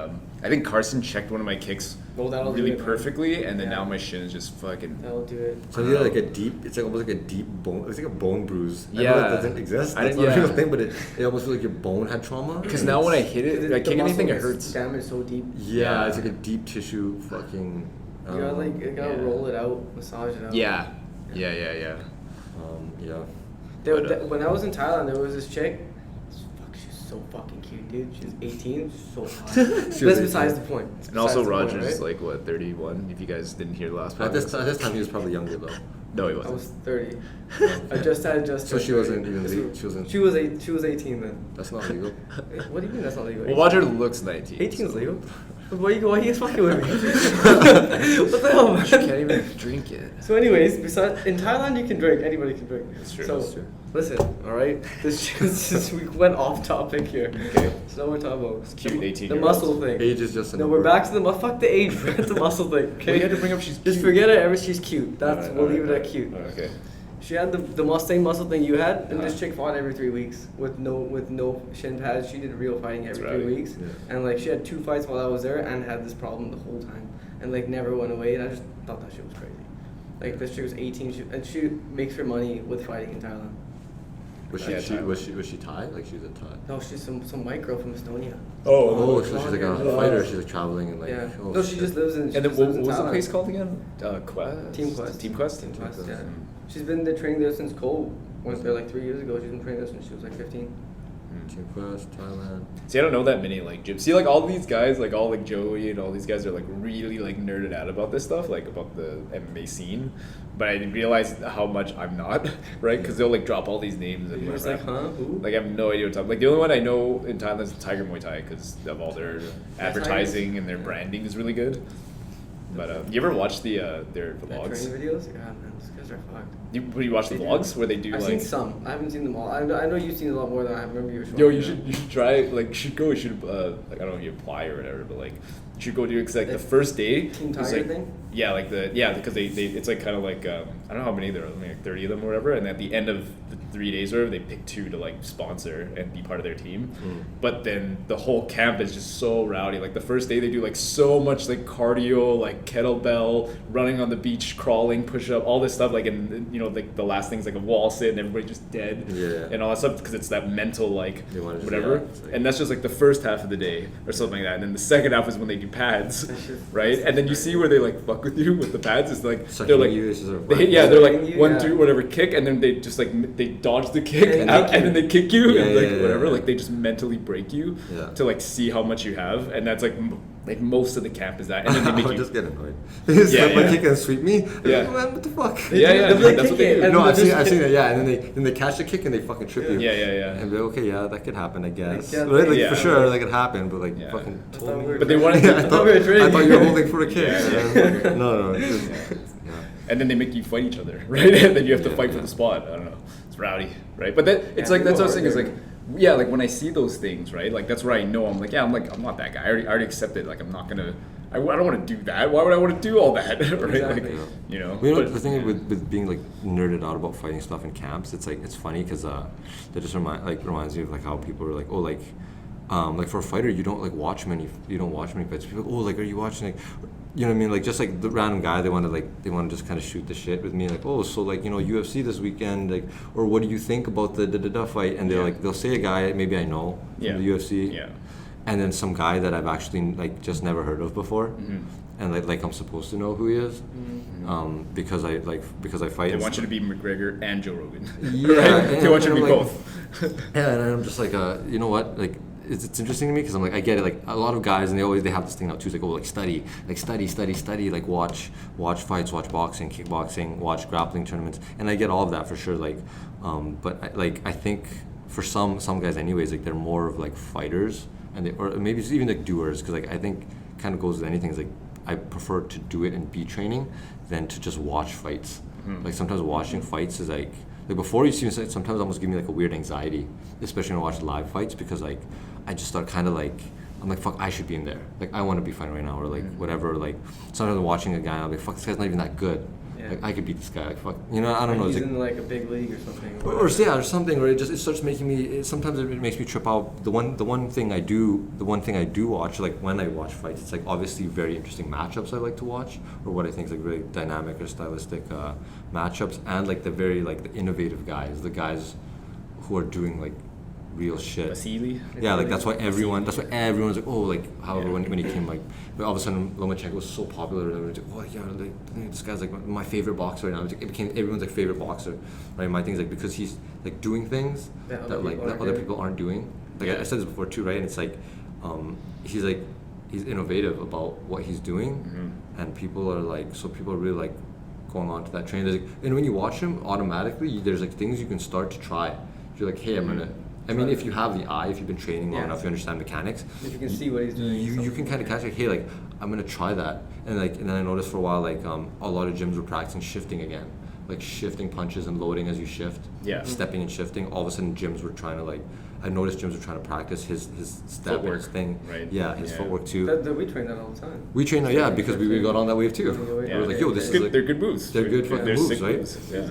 I think Carson checked one of my kicks Well, that'll really do it, man. perfectly, and then Yeah. now my shin is just fucking. That'll do it. So you like it's like almost like a deep bone. It's like a bone bruise. I know Yeah. that doesn't exist. I That's didn't- not a real yeah. thing, but it almost feels like your bone had trauma. Because now when I hit it, I kick anything, it hurts. Damage so deep. Yeah, it's like a deep tissue fucking. You gotta yeah. roll it out, massage it out. Yeah. Yeah. Yeah. When I was in Thailand, there was this chick. Fuck, she's so fucking cute, dude. She's 18. She's so hot. That's besides the point. It's And also besides the point, Roger's right? like what 31. If you guys didn't hear the last At podcast. this time, he was probably younger though. No, he I wasn't. was 30. I just So turned she wasn't 30. even. She wasn't. She was 18 then. That's not legal. What do you mean that's not legal? Well, Roger looks 19. 18 is legal. Why are you fucking with me? What the hell, man? You can't even drink it. So, anyways, in Thailand you can drink. Anybody can drink. That's true, So, that's true. listen, all right. We went off topic here. Okay. So now we're talking about Cute the 18-year-olds. muscle thing. Age is just a No, number. we're back to the fuck the age. We're at the muscle thing. Okay. Well, you had to bring up she's Just cute. forget it. She's cute. That's we'll leave it at Alright, cute. Okay. She had the same muscle thing you had, and this Uh-huh. chick fought every 3 weeks with no shin pads. She did real fighting every That's 3 right. weeks, Yeah. and like she had 2 fights while I was there, and had this problem the whole time, and like never went away. And I just thought that shit was crazy. Like this chick was 18, and she makes her money with fighting in Thailand. Was Yeah, she Thai? Like she was a Thai. No, she's some white girl from Estonia. Oh, so she's like a Yeah. fighter. She's like traveling and like. Yeah. Oh, No, she shit. just lives in. And then just what lives in was the Thailand. place called again? Quest? Team Quest. Team Quest? Team Quest. Yeah. Mm. She's been there training there since Cole went there like 3 years ago. She's been training there since she was like 15. Team Quest, Thailand. See, I don't know that many like gyms. See, like all these guys, like all like Joey and all these guys are like really like nerded out about this stuff, like about the MMA scene. But I didn't realize how much I'm not, right? Because they'll like drop all these names and You're just whatever. like, huh? Who? Like I have no idea what time. Like the only one I know in Thailand is Tiger Muay Thai because of all their advertising and their branding is really good. But you ever watch their Their vlogs? training videos? God, man, those guys are fucked. You watch the They do. vlogs where they do I've like? seen some. I haven't seen them all. I know you've seen a lot more than I remember you were showing. Yo, me. you should try like you should go. You should like I don't know if you apply or whatever, but like you should go do it because like the first day. Team it's, Tiger like, thing? Yeah, like because they it's like kind of like I don't know how many there are, like 30 of them or whatever, and at the end of the 3 days or whatever, they pick 2 to like sponsor and be part of their team. But then the whole camp is just so rowdy. Like the first day they do like so much like cardio, like kettlebell, running on the beach, crawling, push up, all this stuff. Like and like the last thing's like a wall sit and everybody just dead and all that stuff because it's that mental like They wanna just- whatever. yeah, it's like- And that's just like the first half of the day or something like that. And then the second half is when they do pads, right? And then you see where they like fuck with you with the pads. It's like Sucking they're like you, it's just a- they're like Sucking you, 1 yeah. 2 whatever kick, and then they just like they dodge the kick And out, kick and you. then they kick you Yeah, and like yeah, whatever. yeah. Like they just mentally break you Yeah. to like see how much you have, and that's like like most of the camp is that, and then they I make would you. just get annoyed. It's Yeah, like my yeah. kick and sweep me. Yeah. Like, man, what the fuck? Yeah, yeah, They'll be like, that's what kick they it, do. and No, they'll I've seen just it. Yeah, and then they catch the kick and they fucking trip you. Yeah, yeah, yeah. And be like, okay, yeah, that could happen, I guess. Yeah, Right? Like yeah. for sure, like it happened, but like Yeah. fucking I told thought me. we were But they wanted to- I I thought we were training. thought you were holding for a kick. Yeah. No, it's just, yeah. And then they make you fight each other, right? And then you have to Yeah, fight for yeah. the spot. I don't know. It's rowdy, right? But that it's Yeah, like that's what I was people saying. are Is like yeah, like when I see those things, right? Like that's where I know I'm not that guy. I already accepted. Like I'm not gonna. I don't want to do that. Why would I want to do all that? Right? Exactly. Like, you know. You know, But- the thing with being like nerded out about fighting stuff in camps, it's like it's funny because that just reminds me of like how people are like, oh, like for a fighter you don't watch many fights. People are, oh, like, are you watching, like, you know what I mean, like just like the random guy they want to just kind of shoot the shit with me, like, oh, so like, you know, UFC this weekend, like, or what do you think about the fight, and they're like, they'll say a guy maybe I know from the UFC, and then some guy that I've actually like just never heard of before, and like I'm supposed to know who he is, because I fight. They want you to be McGregor and Joe Rogan. Yeah, They want you to be like, both. Yeah, and I'm just like, you know what, like. It's interesting to me because I'm like, I get it, like a lot of guys, and they have this thing now too, it's like, oh, like study, like watch fights, watch boxing, kickboxing, watch grappling tournaments, and I get all of that for sure, like, but I think for some guys anyways, like they're more of like fighters, or maybe it's even like doers, because like I think kind of goes with anything, is like I prefer to do it and be training than to just watch fights. Like sometimes watching fights is like before you see me, sometimes almost give me like a weird anxiety, especially when I watch live fights, because like I just start kind of like, I'm like, fuck, I should be in there. Like I want to be fighting right now, or like whatever. Like sometimes I'm watching a guy and I'm like, fuck, this guy's not even that good. Yeah. Like I could beat this guy. Like fuck, you know, I don't know. He's It's like, in like a big league or something. or something where it starts making me. Sometimes it makes me trip out. The one thing I do watch, like when I watch fights, it's like obviously very interesting matchups I like to watch, or what I think is like really dynamic or stylistic matchups, and like the very like the innovative guys, the guys who are doing like real shit. Vasily. Yeah, like that's why everyone's like, oh, like however when he came, like all of a sudden Lomachenko was so popular, and everyone's like, oh yeah, like this guy's like my favorite boxer right now. It became everyone's like favorite boxer, right? My thing is like because he's like doing things that other people aren't doing. Like I said this before too, right? And it's like he's innovative about what he's doing, and people are really like going on to that train. There's, like, and when you watch him, automatically there's like things you can start to try. You're like, hey, I'm gonna. I mean, if you have the eye, if you've been training long enough, you understand mechanics. If you can see what he's doing, you can kind of catch like, hey, like I'm gonna try that, and then I noticed for a while like a lot of gyms were practicing shifting again, like shifting punches and loading as you shift, stepping and shifting. All of a sudden, gyms were trying to I noticed gyms were trying to practice his step Footwork, and his thing, right? Yeah, his footwork too. We train that all the time. We train that, yeah, because we got on that wave too. Yeah, I was like, yo, this is like, they're good moves. they're good fucking moves, sick right? moves, yeah.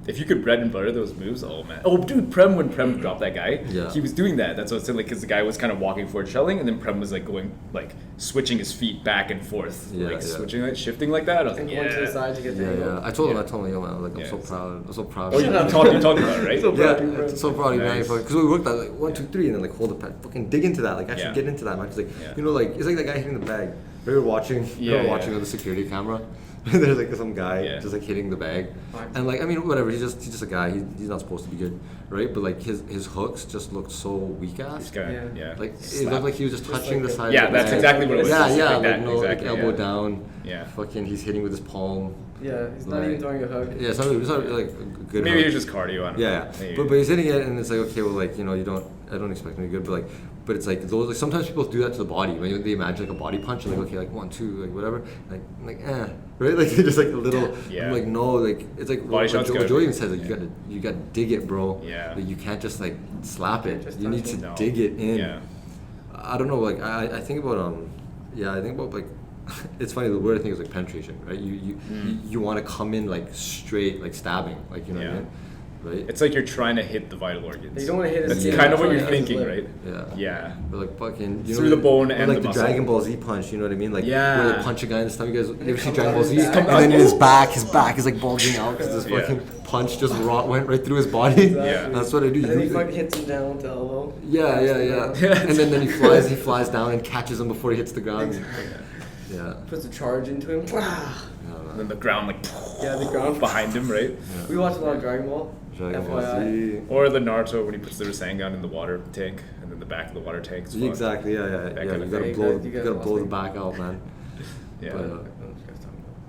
If you could bread and butter those moves, oh man. Oh, dude, when Prem dropped that guy, he was doing that. That's what I said, like, because the guy was kind of walking forward, shelling, and then Prem was like going, like, switching his feet back and forth, switching, like, shifting like that. I was like, going to the side to get the angle. I told him, yo, man, like, I'm so proud. Oh, you talked about it, right? So proud of you, man. Because we worked at like 1, 2, 3, and then like hold the pad, fucking dig into that, like actually get into that match. Like, you know, like it's like the guy hitting the bag. We were watching on the security camera. There's like some guy just like hitting the bag, and like I mean whatever, he's just a guy. He's not supposed to be good, right? But like his hooks just looked so weak ass. Like it looked like he was just touching the side. Yeah, of the that's bag. exactly what it was. Yeah, like like elbow down. Yeah. Fucking, he's hitting with his palm. Yeah, he's not even throwing a hook. Yeah, it's not like a good. Maybe hook. it was just cardio. I don't know. Yeah. But he's hitting it, and it's like, okay, well, like, you know, I don't expect him to be good, but it's like those, like sometimes people do that to the body when they imagine like a body punch, and like, okay, like 1, 2, like whatever, like right, like just like a little. I'm like, no, like it's like body what shots Joe even says, like you gotta dig it, bro. Yeah. Like, you can't just like slap it. Just you need to dig it in. Yeah. I don't know, like I think about like. It's funny, the word I think is like penetration, right? You want to come in like straight, like stabbing, like, you know what I mean? Right? It's like you're trying to hit the vital organs. You don't want to hit his That's kind of what you're thinking, right? Yeah. But like fucking, you through know, the bone and like the the muscle. Dragon Ball Z punch, you know what I mean? Like where they punch a guy in the stomach. You guys ever see Dragon Ball Z? And then his back is like bulging out because this fucking punch just went right through his body. That's what I do. And then he fucking hits him down with the elbow. Yeah. And then he flies down and catches him before he hits the ground. Yeah. Puts a charge into him. And then the ground, like, the ground behind him, right? Yeah. We watch a lot of Dragon Ball. FYI. Or the Naruto when he puts the Rasengan in the water tank, and then the back of the water tank. Exactly. Yeah. You gotta blow the back out, man.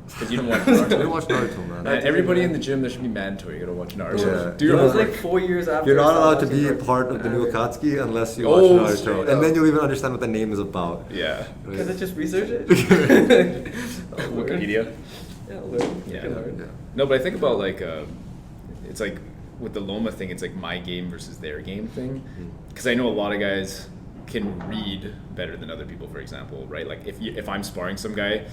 Because you don't watch Naruto. You didn't watch Naruto, man. Everybody in the gym, there should be mandatory. You gotta watch Naruto. Yeah. Do your homework. homework. Like 4 years after. You're not allowed to be a part of the new Akatsuki unless you watch Naruto, and then you'll even understand what the name is about. Yeah. Because I just research it. Wikipedia. Yeah, learn. Yeah. No, but I think about like, it's like with the Loma thing, it's like my game versus their game thing. Because I know a lot of guys can read better than other people, for example, right? Like if I'm sparring some guy,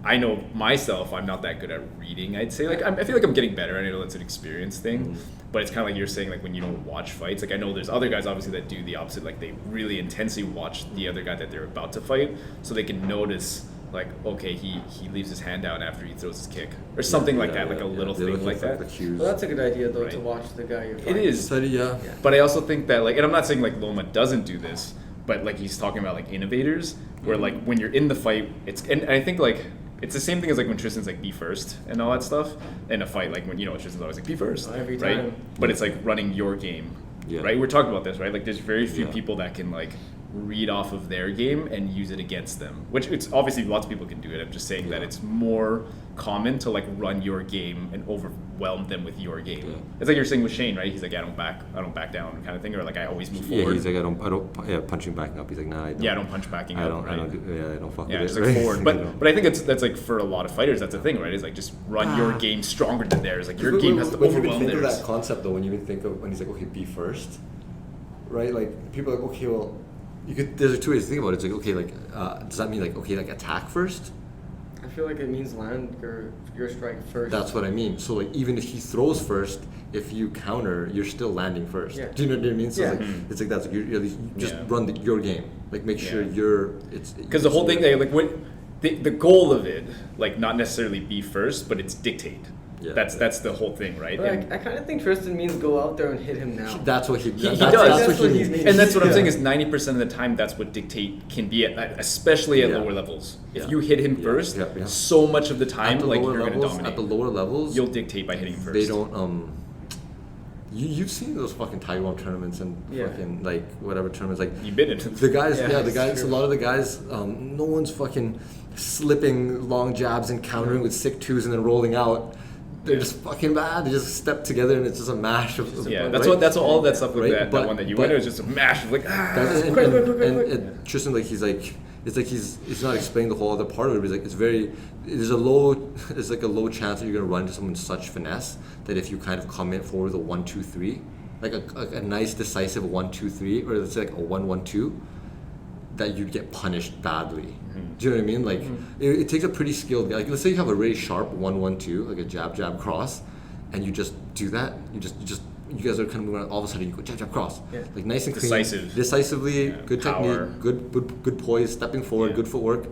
I know myself, I'm not that good at reading, I'd say. Like, I feel like I'm getting better. I know that's an experience thing. But it's kind of like you're saying, like, when you don't watch fights. Like, I know there's other guys, obviously, that do the opposite. Like, they really intensely watch the other guy that they're about to fight. So they can notice, like, okay, he leaves his hand out after he throws his kick. Or something like that, like a little thing like that. Well, that's a good idea, though, to watch the guy you're fighting. It is. Yeah. But I also think that, like, and I'm not saying, like, Loma doesn't do this, but, like, he's talking about, like, innovators, where, like, when you're in the fight, and I think, like, it's the same thing as like when Tristan's like be first and all that stuff in a fight, like when Tristan's always like be first, every right? time. But it's like running your game, right? We're talking about this, right? Like there's very few people that can like read off of their game and use it against them, which it's obviously lots of people can do it. I'm just saying that it's more common to like run your game and overwhelm them with your game. It's like you're saying with Shane, right? He's like, I don't back down kind of thing, or like I always move forward. He's like, I don't punching backing up. He's like, nah, I don't punch backing up. I don't fuck with it. Just like forward. But I think that's like for a lot of fighters, that's the thing, right? Is like just run your game stronger than theirs. Like your game has to overwhelm theirs. Think theirs. of that concept though, when you even think of when he's like, okay, be first, right? Like people are like, okay, well, there's like two ways to think about it. It's like, okay, like does that mean like, okay, like attack first? I feel like it means land your strike first. That's what I mean. So like even if he throws first, if you counter, you're still landing first. Yeah. Do you know what I mean? So it's like that's like you just run your game. Like make sure it's because the whole thing like when the goal of it, like not necessarily be first, but it's dictate. Yeah, that's the whole thing, right? But I kind of think Tristan means go out there and hit him now. That's what he does. That's what he means. And that's what I'm saying is 90% of the time that's what dictate can be at, especially at lower levels. If you hit him first, so much of the time like you're going to dominate. At the lower levels, you'll dictate by hitting him first. They don't You've seen those fucking Taiwan tournaments and fucking like whatever tournaments like you've been in the guys the guys a lot of the guys no one's fucking slipping long jabs and countering with sick twos and then rolling out. They're just fucking bad. They just step together and it's just a mash of that's all that stuff with that one that you went. It was just a mash of like quick. And Tristan like he's like it's like he's not explaining the whole other part of it. But it's like there's a low chance that you're gonna run into someone such finesse that if you kind of come in forward with a 1-2-3, like a nice decisive 1-2-3, or let's say like a 1-1-2, that you'd get punished badly. Do you know what I mean? Like it takes a pretty skilled guy. Like let's say you have a really sharp 1-1-2, like a jab cross, and you just do that. You guys are kind of moving around, all of a sudden you go jab cross. Like nice and clean, decisively, good power. Technique, good poise, stepping forward, good footwork.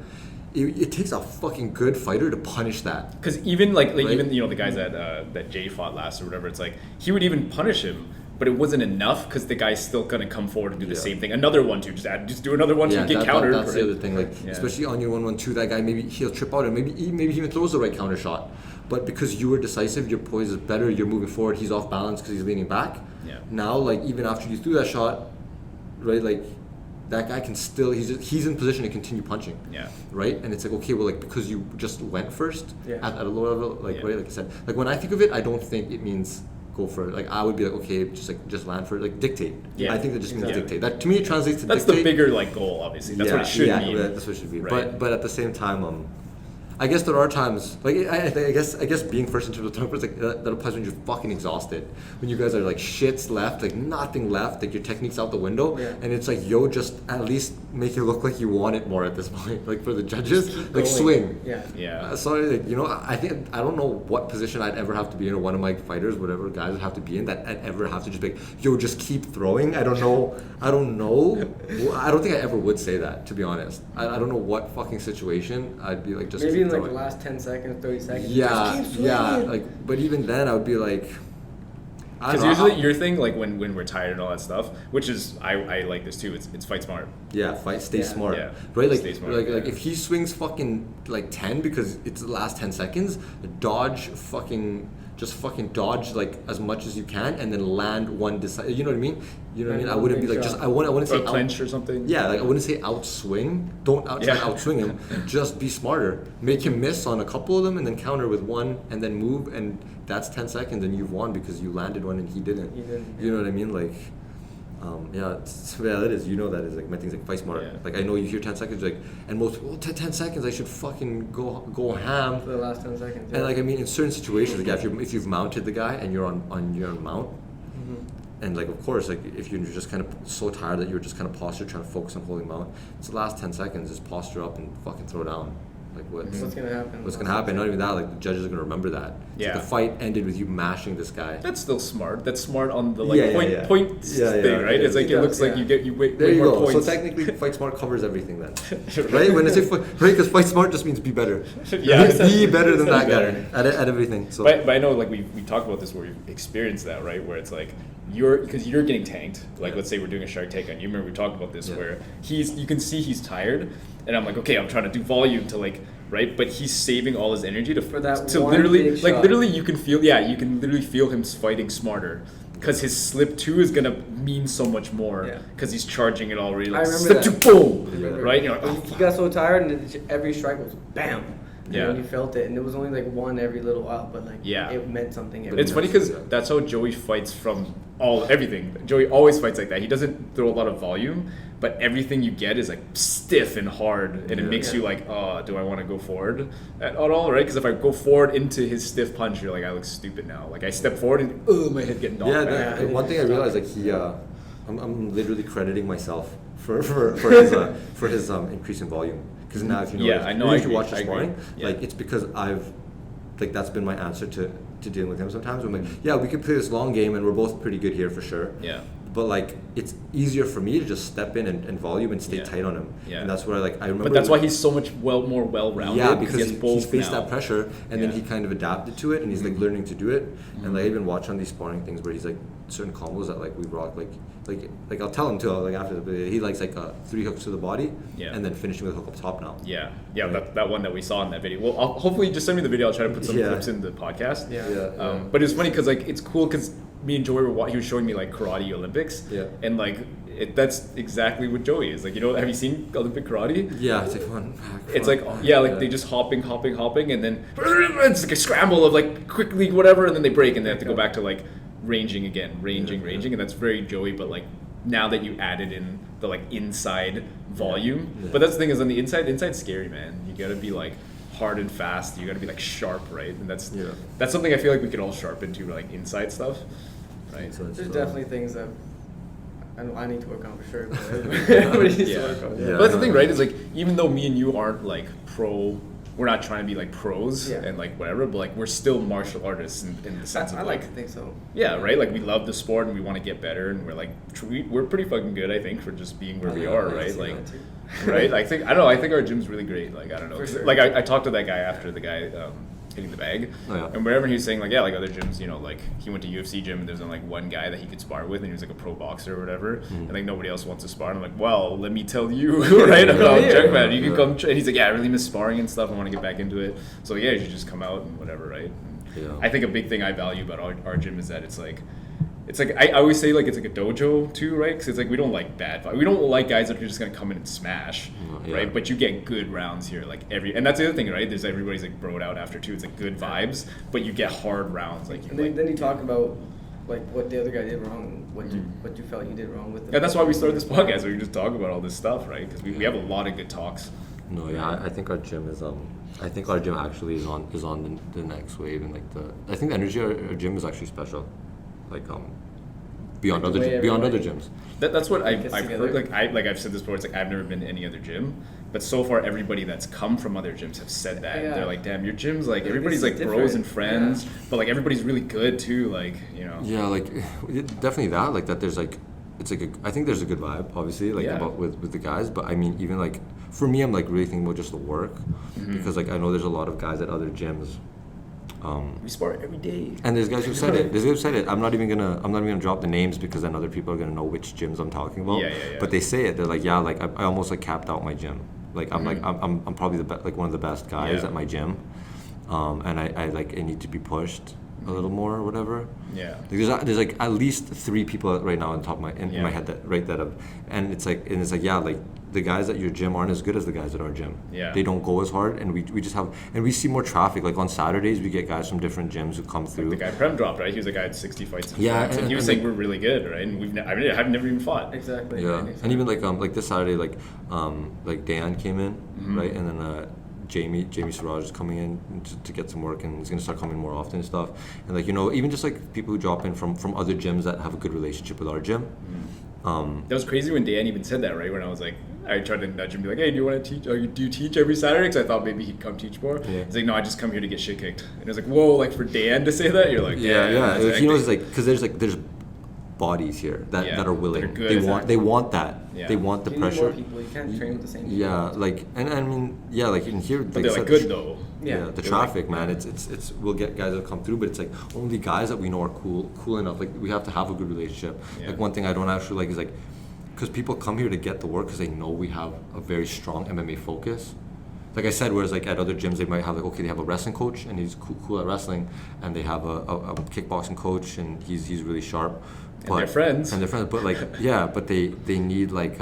It takes a fucking good fighter to punish that. Because even even the guys that Jay fought last or whatever, it's like he would even punish him. But it wasn't enough because the guy's still gonna come forward and do the same thing. Another 1-2, just do another 1-2, get countered. That's the other thing. Like especially on your 1-1-2, that guy maybe he'll trip out and maybe he even throws the right counter shot. But because you were decisive, your poise is better. You're moving forward. He's off balance because he's leaning back. Now, like even after you threw that shot, right? Like that guy can still he's in position to continue punching. Right. And it's like okay, well, like because you just went first at a low level, like right, like I said, like when I think of it, I don't think it means go for it. Like I would be like okay, just land for it, like dictate. I think that just means dictate. That to me it translates to that's dictate. The bigger like goal, obviously. That's what it should mean. That's what it should be. Right. But at the same time, I guess there are times like I guess being first in terms of tournaments like that applies when you're fucking exhausted. When you guys are like shits left, like nothing left, like your technique's out the window, and it's like just at least make it look like you want it more at this point. Like for the judges, like swing. Sorry, like I don't know what position I'd ever have to be in, or one of my fighters, whatever guys would have to be in that I'd ever have to just be like, just keep throwing. I don't know. I don't think I ever would say that, to be honest. I don't know what fucking situation I'd be like just maybe keep in throwing. The last 10 seconds, 30 seconds. Like, but even then, I would be like, because usually your thing, like when we're tired and all that stuff, which is I like this too. It's fight smart. Stay smart. Right, like stay smart. Like if he swings fucking like 10 because it's the last 10 seconds, dodge like as much as you can and then land one you know what I mean? You know what I mean? I wouldn't be like I wouldn't say clinch or something. Like I wouldn't say outswing. Don't try to outswing him. Just be smarter. Make him miss on a couple of them and then counter with one and then move, and that's 10 seconds and you've won because you landed one and he didn't. You know what I mean? Like that is, that is like my thing's like fight smart. Like I know you hear 10 seconds like, and most 10 seconds I should fucking go ham for the last 10 seconds. And like I mean in certain situations, like if you've mounted the guy and you're on mount, And like, of course, like if you're just kind of so tired that you're just kind of posture trying to focus on holding mount, it's the last 10 seconds, just posture up and fucking throw down. Like what's gonna happen? What's gonna happen? Not even that. Like the judges are gonna remember that. Yeah. So the fight ended with you mashing this guy. That's still smart. That's smart on the point thing, right? It's like it looks like you way there you more go. points. So technically, Fight Smart covers everything then, right? When I say right, because Fight Smart just means be better. Yeah, be better than that guy at everything. So, but I know like we talked about this where we've experienced that, right? Where it's like because you're getting tanked. Like let's say we're doing a Shark Tank on you. Remember we talked about this where you can see he's tired, and I'm like, okay, I'm trying to do volume to like. Right, but he's saving all his energy to literally, like literally, you can literally feel him fighting smarter, because his slip 2 is gonna mean so much more, because he's charging it already. Like, slip 2, boom, right? You're like, he got so tired, and every strike was bam. Yeah, and you felt it, and it was only like one every little while, but like it meant something. It's funny because that's how Joey fights from everything. Joey always fights like that. He doesn't throw a lot of volume, but everything you get is like stiff and hard, and it makes you like, oh, do I want to go forward at all, right? Because if I go forward into his stiff punch, you're like, I look stupid now. Like I step forward and my head getting knocked back. Yeah, one thing I realized, like I'm literally crediting myself for his increase in volume. Because now if you watch the sparring, like it's because that's been my answer to dealing with him sometimes. I'm like, we could play this long game and we're both pretty good here for sure. Yeah. But like it's easier for me to just step in and volume and stay tight on him. Yeah. And that's where I remember. But that's why he's so much more well-rounded. Yeah, because he's faced that pressure and then he kind of adapted to it and he's like learning to do it. And like I even watch on these sparring things where he's like certain combos that like we rock like I'll tell him too, like after the video, he likes like 3 hooks to the body and then finishing with a hook up top now. Yeah, right? that one that we saw in that video. Well, I'll hopefully just send me the video. I'll try to put some clips in the podcast. But it's funny because like it's cool because me and Joey he was showing me like karate Olympics. Yeah. And like that's exactly what Joey is. Like, have you seen Olympic karate? Yeah, it's like fun. It's like they just hopping, and then it's like a scramble of like quickly whatever, and then they break and they have to go back to like ranging again, ranging, and that's very Joey. But like now that you added in the like inside volume, but that's the thing is on the inside's scary, man. You gotta be like hard and fast. You gotta be like sharp, right? And that's something I feel like we could all sharpen to, like inside stuff, right? So there's definitely things that I need to work on for sure. But everybody needs to work on. But that's the thing, right? Is like even though me and you aren't like pro. We're not trying to be like pros and like whatever, but like we're still martial artists in the sense of I like to think so. Yeah, right. Like we love the sport and we want to get better, and we're like we're pretty fucking good, I think, for just being where we are, right? Like, right. I think our gym's really great. Like I don't know. Sure. Like I talked to that guy after the guy hitting the bag, and wherever he was saying like like other gyms, like he went to UFC gym and there's only like one guy that he could spar with, and he was like a pro boxer or whatever, and like nobody else wants to spar. And I'm like, well, let me tell you, right about Checkmat. You can come. And he's like, I really miss sparring and stuff. I want to get back into it. So you should just come out and whatever, right? I think a big thing I value about our gym is that it's like I always say like it's like a dojo too, right? Because it's like we don't like bad fight. We don't like guys that are just gonna come in and smash, right? But you get good rounds here, like and that's the other thing, right? There's everybody's like broed out after too. It's like good vibes, but you get hard rounds, like. And then you talk about like what the other guy did wrong, and what you felt you did wrong with. And that's why we started this podcast, where we just talk about all this stuff, right? Because we have a lot of good talks. No, I think our gym is I think our gym actually is on the next wave, and like I think the energy of our gym is actually special. Like beyond other gyms. That's what I've heard. Like I've said this before. It's like I've never been to any other gym, but so far everybody that's come from other gyms have said that. They're like, damn, your gym's like everybody's like bros and friends, but like everybody's really good too. Like Yeah, like definitely that. Like that. There's like it's like I think there's a good vibe, obviously, like about with the guys. But I mean, even like for me, I'm like really thinking about just the work, because like I know there's a lot of guys at other gyms. We spar every day. And there's guys who said it. I'm not even gonna drop the names because then other people are gonna know which gyms I'm talking about. Yeah. But they say it. They're like, like I almost like capped out my gym. Like I'm like I'm probably like one of the best guys at my gym, and I like I need to be pushed a little more or whatever. Yeah. There's like at least 3 people right now on top of my head that have, and it's like like the guys at your gym aren't as good as the guys at our gym. Yeah. They don't go as hard, and we just have, and we see more traffic. Like on Saturdays, we get guys from different gyms who come through. Like the guy Prem dropped, right? He was a guy at 60 fights. And he was saying we're really good, right? And I've never even fought. Exactly. Yeah. And even like this Saturday, like Dan came in, right, and then Jamie Siraj is coming in to get some work, and he's gonna start coming more often and stuff. And like, you know, even just like people who drop in from other gyms that have a good relationship with our gym. That was crazy when Dan even said that, right? When I was like, I tried to nudge him, be like, hey, do you want to teach? Or do you teach every Saturday? Because I thought maybe he'd come teach more. Yeah. He's like, no, I just come here to get shit kicked. And I was like, whoa, like for Dan to say that, you're like, yeah. He knows, like, because there's bodies here that are willing. That are good, they want that. Yeah. They want the You pressure. need more people. You can't train with the same people. Yeah, like, and I mean, yeah, like in here, but like, they're like good though. Yeah, the traffic, man. It's we'll get guys that come through, but it's like only guys that we know are cool enough. Like, we have to have a good relationship. Yeah. Like, one thing I don't actually like is like, because people come here to get the work because they know we have a very strong MMA focus. Like I said, whereas like at other gyms they might have like, okay, they have a wrestling coach and he's cool at wrestling, and they have a kickboxing coach and he's really sharp. And they're friends. But like, yeah, but they need like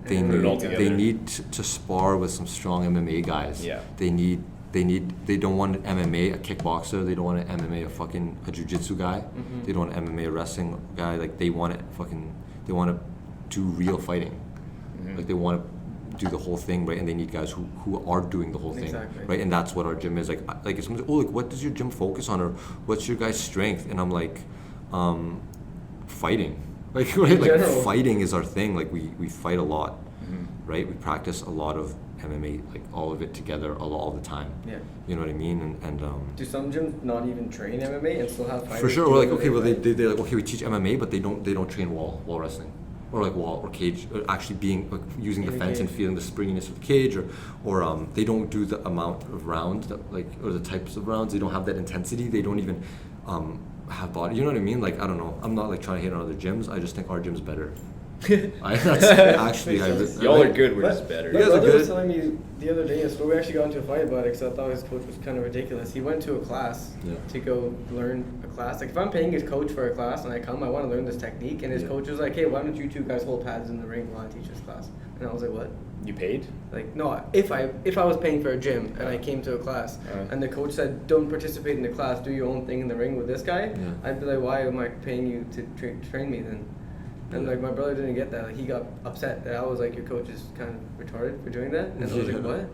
they need to spar with some strong MMA guys. Yeah. They don't want an MMA a kickboxer. They don't want an MMA a jiu-jitsu guy. Mm-hmm. They don't want an MMA a wrestling guy. Like, they want to do real fighting. Mm-hmm. Like, they want to do the whole thing, right? And they need guys who are doing the whole thing, Exactly. right? And that's what our gym is. Like if someone's like, oh, like, what does your gym focus on, or what's your guy's strength? And I'm like, fighting. Like, right? Like, general. fighting is our thing. Like, we fight a lot, Mm-hmm. right? We practice a lot of MMA, like all of it together all the time. Yeah. You know what I mean? And Do some gyms not even train MMA and still have fighters? for sure, we're like, do okay, well, fight? they're like, okay, we teach MMA, but they don't train wall wrestling, or like wall or cage, or actually being like using the In a fence and cage. feeling the springiness of the cage, or they don't do the amount of rounds that, like, or the types of rounds. They don't have that intensity. They don't even have body. You know what I mean? Like, I don't know. I'm not like trying to hate on other gyms. I just think our gym's better. That's actually Y'all are good, we're just better. My You guys are brother was good. telling me the other day, so we actually got into a fight about it because I thought his coach was kind of ridiculous. He went to a class Yeah. to go learn a class. Like, if I'm paying his coach for a class and I come, I want to learn this technique. And his Yeah. coach was like, hey, why don't you two guys hold pads in the ring while I teach this class? And I was like, what? You paid? Like, no, if I was paying for a gym and I came to a class and the coach said, don't participate in the class, do your own thing in the ring with this guy, Yeah. I'd be like, why am I paying you to train me then? And like, my brother didn't get that. Like, he got upset that I was like, your coach is kind of retarded for doing that. And I was like, what?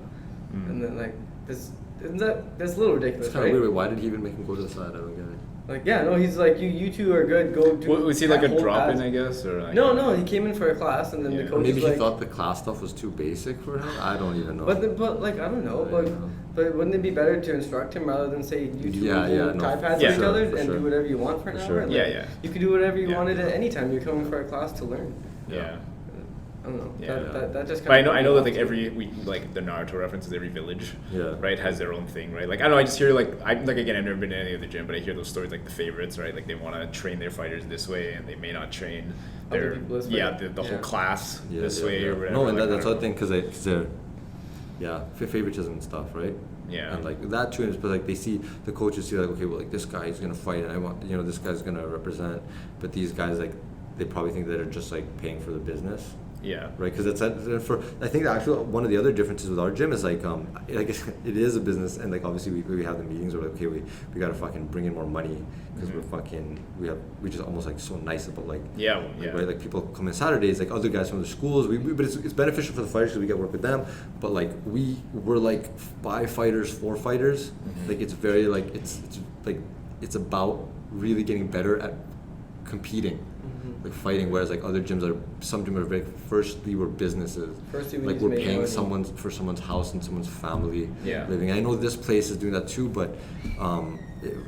And then like, that's a little ridiculous, It's kind right? of weird. Why did he even make him go to the side? I don't get it. Like, yeah, no, he's like, you two are good. Go do. Was he like a hold drop-in, pads." I guess? Or like No, he came in for a class and then Yeah. the Or coach maybe was he like, thought the class stuff was too basic for him. I don't even know. But like, I don't know, I but don't know. but wouldn't it be better to instruct him rather than say you two Yeah, hold no, tie pads for with each sure, other for and sure. do whatever you want for an For hour? sure. Like, Yeah. You could do whatever you Yeah. wanted at any time. You're coming for a class to learn. Yeah. I don't know. Yeah. That just But kind I know that like like the Naruto references, every village, Yeah. right, has their own thing, right? Like, I don't know, I just hear like again, I've never been to any other gym, but I hear those stories like the favorites, right? Like, they want to train their fighters this way, and they may not train Other their people this way. the whole class this way or whatever. No, and like, that's I the don't thing, know. because they're, favoritism and stuff, right? Yeah. And like that too, but like they see the coaches see like, okay, well, like this guy is gonna fight, and I want, this guy's gonna represent, but these guys, like, they probably think that they're just like paying for the business. Yeah. Right, because I think actually one of the other differences with our gym is like it is a business, and like obviously we have the meetings where like, okay, we gotta fucking bring in more money because we're just almost like so nice about like Yeah. right, like people come in Saturdays, like other guys from the schools, but it's beneficial for the fighters because we get work with them, but like we're like 5 fighters, 4 fighters, like it's very like it's about really getting better at competing. Like fighting, whereas like other gyms some gyms are very, firstly we're businesses, Firstly, we like need to we're make paying money. for someone's house and someone's family Yeah. living. I know this place is doing that too, but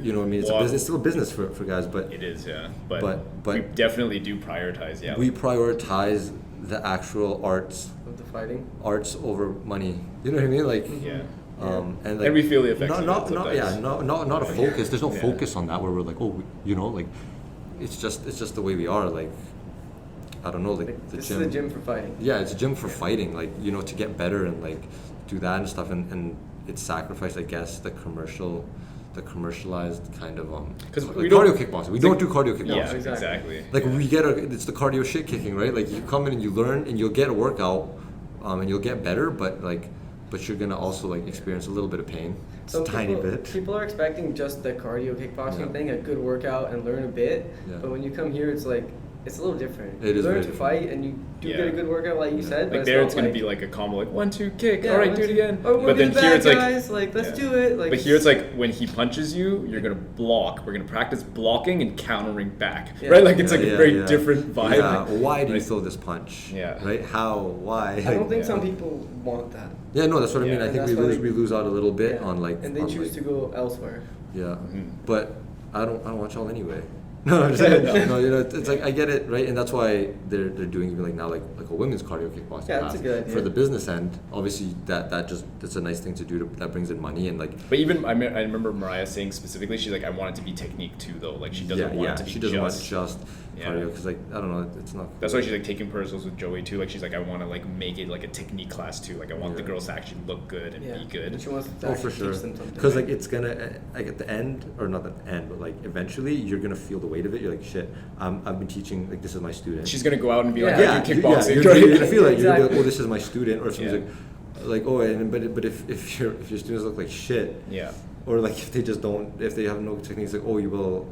you know what I mean, it's Well, a business, it's still a business for guys, but It is, yeah. But But- we definitely do prioritize, yeah. we prioritize the actual arts Of the fighting. over money. You know what I mean? Like Yeah. and like And we feel the effects of it not sometimes. yeah, not a focus. There's no Yeah. focus on that where we're like, oh, like it's just the way we are. Like, I don't know, like the This gym. is a gym for fighting. Yeah, it's a gym for fighting, like, to get better and like do that and stuff, and it's sacrificed, I guess, the commercialized kind of 'Cause like we don't- cardio kickboxing. We don't do cardio kickboxing. Yeah, exactly. exactly. Like we get it's the cardio shit kicking, right? Like you come in and you learn and you'll get a workout, and you'll get better, but you're gonna also like experience a little bit of pain, Some a tiny people, bit. People are expecting just the cardio kickboxing Yeah. thing, a good workout and learn a bit. Yeah. But when you come here, it's like it's a little different. It you is learn very to different. fight and you do get a good workout, like you said. Like but there, it's it's gonna not be like a combo, like 1-2 kick. Yeah, All right, do it again. Oh, but then here it's guys. Like let's do it. Like, but here it's like when he punches you, you're gonna block. We're gonna practice blocking and countering back, Yeah. right? Like it's like a very different vibe. Yeah. Why do you Right. throw this punch? Yeah. Right. How? Why? I don't think some people want that. Yeah. No, that's what I mean. Yeah. I And think we that's why we lose out a little bit Yeah. on like. and they on, choose like, to go elsewhere. Yeah. Mhm. But I don't watch all anyway. No, I'm saying, no, you know, it's like I get it, right? And that's why they're doing even like now like a women's cardio kickboxing Yeah, class. that's a good idea. For the business end, obviously that's a nice thing to do. That brings in money and like. But even I remember Mariah saying specifically, she's like, I want it to be technique too, though. Like she doesn't want it to be she doesn't want just. just Yeah. cardio because like I don't know, it's not. That's why she's like taking personals with Joey too. Like she's like, I want to like make it like a technique class too. Like I want the Yeah. girls to actually look good and be good. And she wants to Oh, actually for sure. teach them something. Because like it's gonna like at the end or not at the end, but like eventually you're gonna feel the weight of it. You're like shit. I've been teaching like this is my student. She's gonna go out and be like, Yeah. I do kickboxing. You're right? gonna feel like you're gonna be like, Exactly. oh, this is my student, or if somebody's Yeah. like oh, and but if your students look like shit, Yeah. or like if they have no techniques, like oh you will.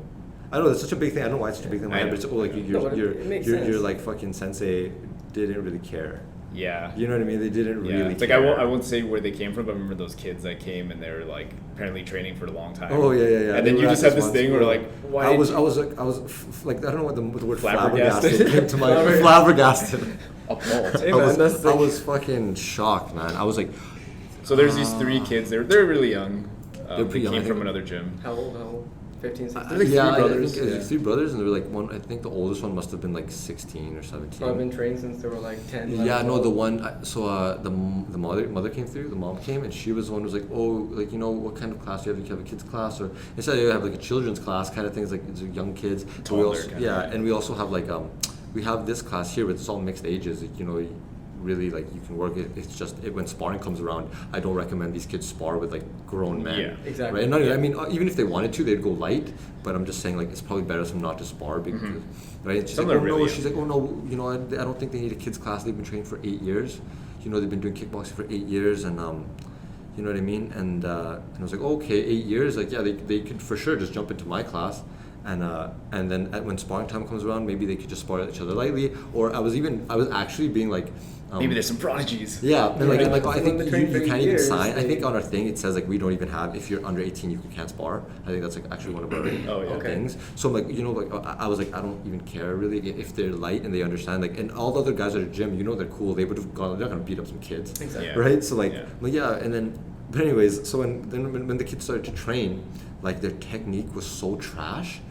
I don't know it's such a big thing. I don't know why it's such a big thing in my I head, know. but it's oh like No, but it makes your sense. like fucking sensei didn't really care. Yeah. You know what I mean? They didn't Yeah. really. It's like care. I won't say where they came from, but I remember those kids that came and they were like apparently training for a long time. Oh yeah. And They then you were just at have this one thing where school. like, why? I did was you- like I don't know what the word Flabbergasted. flabbergasted came to my flabbergasted. appalled. Hey, I man, was, that's I like- was fucking shocked, man. I was like, So there's these 3 kids. They're really young. They're pretty young, Came I from think. another gym. How old? 15, 16? like yeah, 3 brothers, I think yeah. 3 brothers, and they were like one. I think the oldest one must have been like 16 or 17. So I've been training since they were like 10. 11, Yeah, no, 12. the one. The mother came through. The mom came, and she was the one who was like, oh, like you know, what kind of class do you have? Do you have a kids class, or instead you have like a children's class kind of things, like it's young kids. But we Toddler also, kind of, yeah, yeah. and we also have like we have this class here, but it's all mixed ages. Like, you know. Really, like you can work it. It's just when sparring comes around, I don't recommend these kids spar with like grown men. Yeah. Exactly. Right? And not, I mean, even if they wanted to, they'd go light. But I'm just saying, like, it's probably better for them not to spar because, right? And she's Some like, are oh really no, young. she's like, oh no, you know, I don't think they need a kids class. They've been training for 8 years. You know, they've been doing kickboxing for 8 years, and you know what I mean. And I was like, okay, 8 years. Like, yeah, they could for sure just jump into my class. And then when sparring time comes around, maybe they could just spar at each other lightly. Or I was actually being like. Maybe there's some prodigies. Yeah, and like, Yeah. like I So think when you they train for can't even years, sign. I they- think on our thing it says like we don't even have if you're under 18 you can't spar. I think that's like actually one of our Oh, yeah. Okay. things. So I'm like you know like I was like I don't even care really if they're light and they understand like and all the other guys at the gym you know they're cool they would have gone they're not gonna beat up some kids. Exactly. Yeah. Right? So like Yeah. but yeah and then but anyways so when the kids started to train like their technique was so trash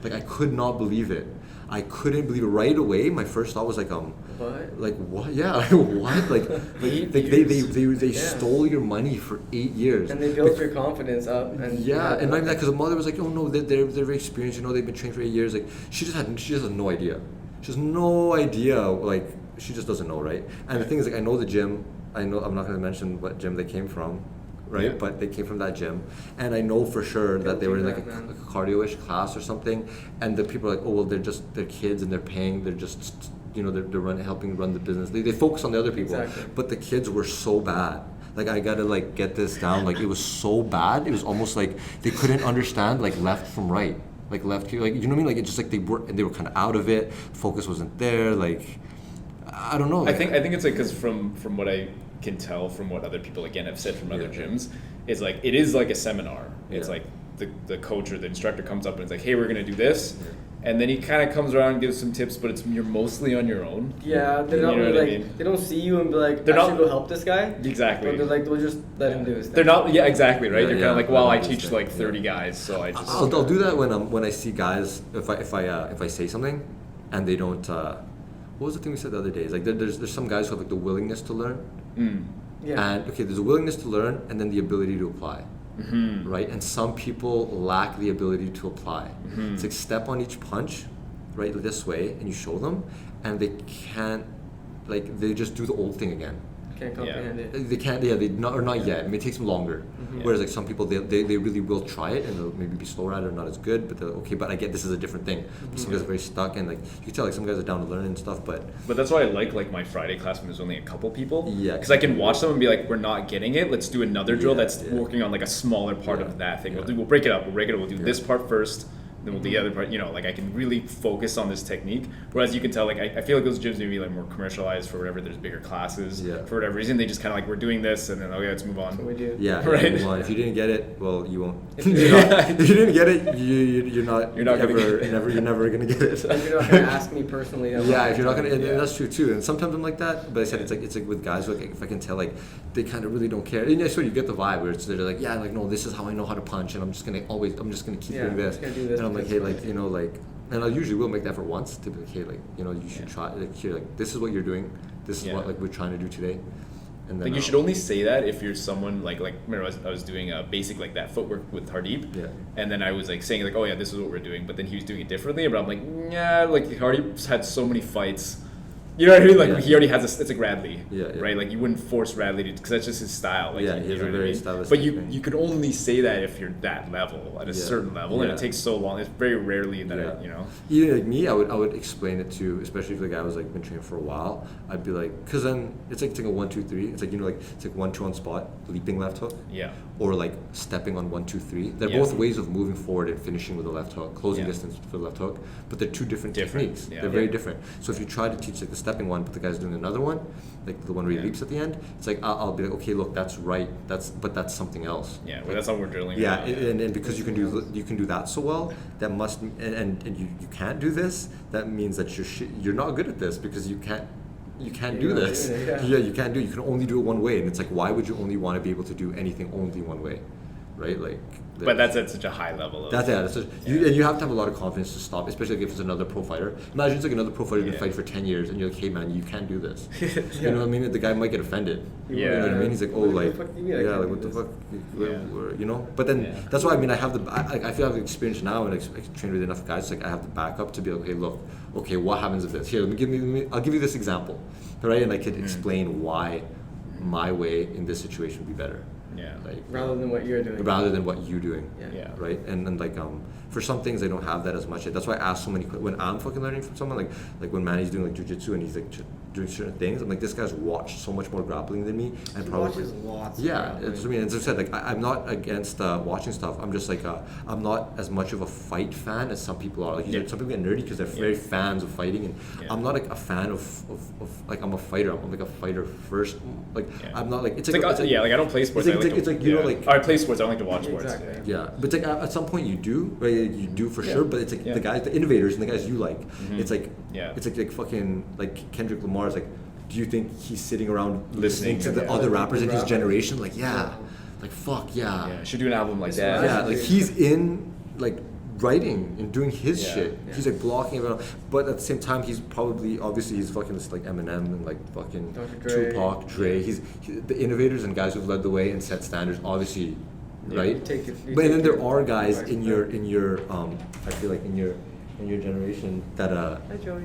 like I could not believe it. I couldn't believe it right away. My first thought was like What? like what? Yeah, what? Like 8 they Yeah. stole your money for 8 years. And they built your confidence up. And Yeah, and not even that because the mother was like, oh no, they're very experienced. You know, they've been trained for 8 years. Like she just had no idea. She has no idea. Like she just doesn't know, right? And the thing is, like I know the gym. I know I'm not going to mention what gym they came from. Right, Yeah. but they came from that gym, and I know for sure that they were in like Guilty, man. a cardio-ish class or something, and the people are like, oh well, they're kids and they're paying, they're just you know they're helping run the business. They focus on the other people, Exactly. but the kids were so bad. Like I gotta like get this down. Like it was so bad. It was almost like they couldn't understand like left from right, like left here, like you know what I mean. Like it's just like they were kind of out of it. Focus wasn't there. Like I don't know. I Like, think it's like because from what I can tell from what other people again have said from other Yeah. gyms, is like it is like a seminar. It's Yeah. like the coach or the instructor comes up and it's like, hey, we're gonna do this, and then he kind of comes around and gives some tips, but you're mostly on your own. Yeah, they're You not know really what I like, mean? they don't see you and be like, They're I not- should go help this guy. Exactly. But they're like, we'll just let him do his thing. They're not. Yeah, exactly. Right. Yeah, They're yeah, kind of like, well, I let him do teach his like thing, 30 yeah. guys, so I just. I'll do that when I see guys if I say something and they don't. What was the thing we said the other day? It's like there's some guys who have like the willingness to learn. Yeah. And okay, there's a willingness to learn and then the ability to apply. Mm-hmm. Right? And some people lack the ability to apply. Mm-hmm. It's like step on each punch, right, this way, and you show them, and they can't, like, they just do the old thing again. Can't comprehend it. They can't, yeah, not yet. I mean, it takes them longer. Mhm. Whereas, like, some people, they really will try it, and they'll maybe be slower at it or not as good, but they're like, okay, but I get this is a different thing. But some guys are very stuck, and, like, you can tell, like, some guys are down to learn and stuff, but But that's why I like my Friday class when there's only a couple people. Yeah. Because I can watch them and be like, we're not getting it. Let's do another drill Yeah, that's yeah. working on like a smaller part Yeah, of that thing. yeah. We'll break it up. We'll do Yeah. this part first. then we'll do the other part. You know, like I can really focus on this technique. Whereas you can tell, like I feel like those gyms maybe like more commercialized for whatever. There's bigger classes. Yeah. For whatever reason, they just kind of like we're doing this, and then okay, let's move on. That's what we do. Yeah, Right. move on. If you didn't get it, well, you won't. If you if you didn't get it, you're not You're not gonna ever, get it. you're never gonna get it. And you're not gonna ask me personally. Yeah, if you're not gonna, and Yeah. that's true too. And sometimes I'm like that, but I said it's like with guys, like if I can tell, like they kind of really don't care. And I swear you get the vibe where they're like, yeah, like no, this is how I know how to punch, and I'm just gonna keep doing this. Gonna do this And I'm like, because hey, like you know, like, and I usually will make that for once to be like, hey, like you know, you should try. Like here, like this is what you're doing. This is what like we're trying to do today. And then Like you should only say that if you're someone like remember I was doing a basic like that footwork with Hardeep, Yeah. and then I was like saying like, oh yeah, this is what we're doing, but then he was doing it differently. But I'm like, yeah, like Hardeep's had so many fights. You know what I mean? Like Yeah. he already has it's like Radley, Yeah, yeah. right? Like you wouldn't force Radley to because that's just his style. Like Yeah, he has know a what I very mean? stylistic But you thing. you could only say that if you're that level at a Yeah. certain level, and Yeah. it takes so long. It's very rarely that Yeah. you know. Even like me, I would explain it to, especially if the guy was like been training for a while. I'd be like, because then it's like a 1, 2, 3. It's like you know like it's like 1, 2 on spot, leaping left hook. Yeah. Or like stepping on 1, 2, 3. They're Yeah. both ways of moving forward and finishing with a left hook, closing Yeah. distance for the left hook. But they're two different techniques. yeah. They're very Yeah. different. So if you try to teach like the stepping one, but the guy's doing another one, like the one where he Yeah. leaps at the end, it's like I'll be like, okay, look, that's right. But that's something else. Yeah, well, that's how we're drilling. Yeah, right now, and because you can do that so well, that must and you can't do this. That means that you're not good at this because you can't do You're not this. doing it, Yeah, you can't do it. You can only do it one way, and it's like, why would you only want to be able to do anything only one way, right? Like. But that's at such a high level. Of, That's just, you have to have a lot of confidence to stop, especially if it's another pro fighter. Imagine it's like another pro fighter who's been fighting for 10 years, and you're like, hey man, you can't do this. You know what I mean? The guy might get offended. Yeah. You know what I mean? He's like, oh, What the like, fuck do you mean I yeah, can't like do what the this? fuck, you know? But then Yeah. that's why I mean, I feel I have the experience now, and I train with enough guys. Like I have the backup to be like, okay, look, okay, what happens if this? Here, I'll give you this example, right? And I could explain why my way in this situation would be better. Yeah. Like Rather than what you're doing. rather than what you're doing. Yeah. Right, and then like for some things I don't have that as much. That's why I ask so many when I'm fucking learning from someone like when Manny's doing like jiu-jitsu and he's like doing certain things. I'm like, this guy's watched so much more grappling than me, and He probably watches lots of Yeah, grappling. it's, I mean, as I said, like I'm not against watching stuff. I'm just like I'm not as much of a fight fan as some people are. Like Yeah. some people get nerdy because they're very fans of fighting, and Yeah. I'm not like a fan of like I'm a fighter. I'm like a fighter first. Like I'm not like It's like, like I don't play sports. It's like you know like. I play sports. I don't like to watch sports. Exactly. Yeah, but it's like at some point you do, right? You do for sure. But it's like Yeah. the guys, the innovators, and the guys you like. It's like Yeah. it's like fucking like Kendrick Lamar's like. Do you think he's sitting around Listening listening to to the the other other rappers in his rappers? generation? Like like fuck yeah, Yeah, should do an album like It's that. yeah. Like he's in like writing and doing his Yeah. shit. Yeah. He's like blocking everyone, but at the same time he's probably obviously he's fucking this like Eminem and like fucking Dr. Dre. Tupac, Dre. He's the innovators and guys who've led the way and set standards. Obviously, Yeah. right? You take it- you But take then there your are guys advice in from your I feel like in your generation that Hi Joey.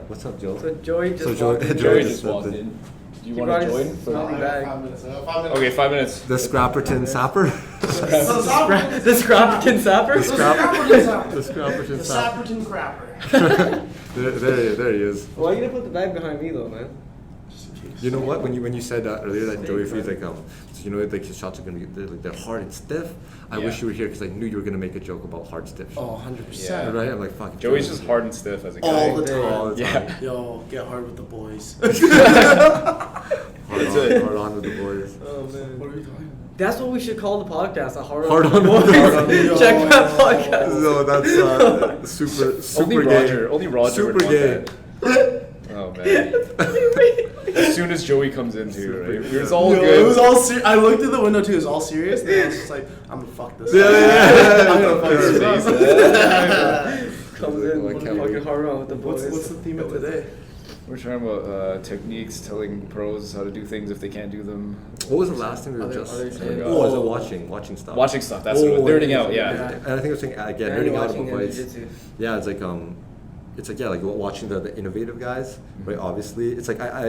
what's up, Joe? So Joey just So Joey- walked in. Joey Joey just just walked walked in. Do you He want brought to his join? For, small bag. 5 minutes. 5 minutes. okay, 5 minutes. The Scrapperton Sapper. The Scrapperton Sapper? The Scrapperton The Sapper. Sapperton Crapper. There he is. Why are you gonna put the bag behind me though, man? Just in case. You know what? When you said earlier that Joey Free's like so you know like his shots are gonna be they're hard and stiff. I Yeah. wish you were here because I knew you were gonna make a joke about hard stiff. Oh, 100%. Yeah. Right? I'm like fuck. Joey's just hard and stiff as a guy. All the time. All the time. Yeah. Yo, get hard with the boys. Hard That's on, it. hard on with the boys. Oh man. What are we talking about? That's what we should call the podcast, a hard Hard on on the with boys. the- hard on the- Checkmat Podcast. No, that's super gay. Only Roger Super would want gay. that. Oh man. As soon as Joey comes in too, right? It was all Yo, good. It was all serious. I looked at the window too. It was all serious. And I was just like, I'm gonna fuck this. Yeah, up. yeah. I'm gonna fuck this up. Comes in, I can't fucking wait. hard on with the boys. What's the theme of today? We're talking about techniques, telling pros how to do things if they can't do them. What was the last thing we were Other- just? other things. Oh, was it watching stuff? Watching stuff. That's what it was. Nerding out. Yeah. And I think I was saying again, And nerding out watching about and fights. jiu-jitsu. Yeah, it's like yeah, like watching the innovative guys, right? Obviously, it's like I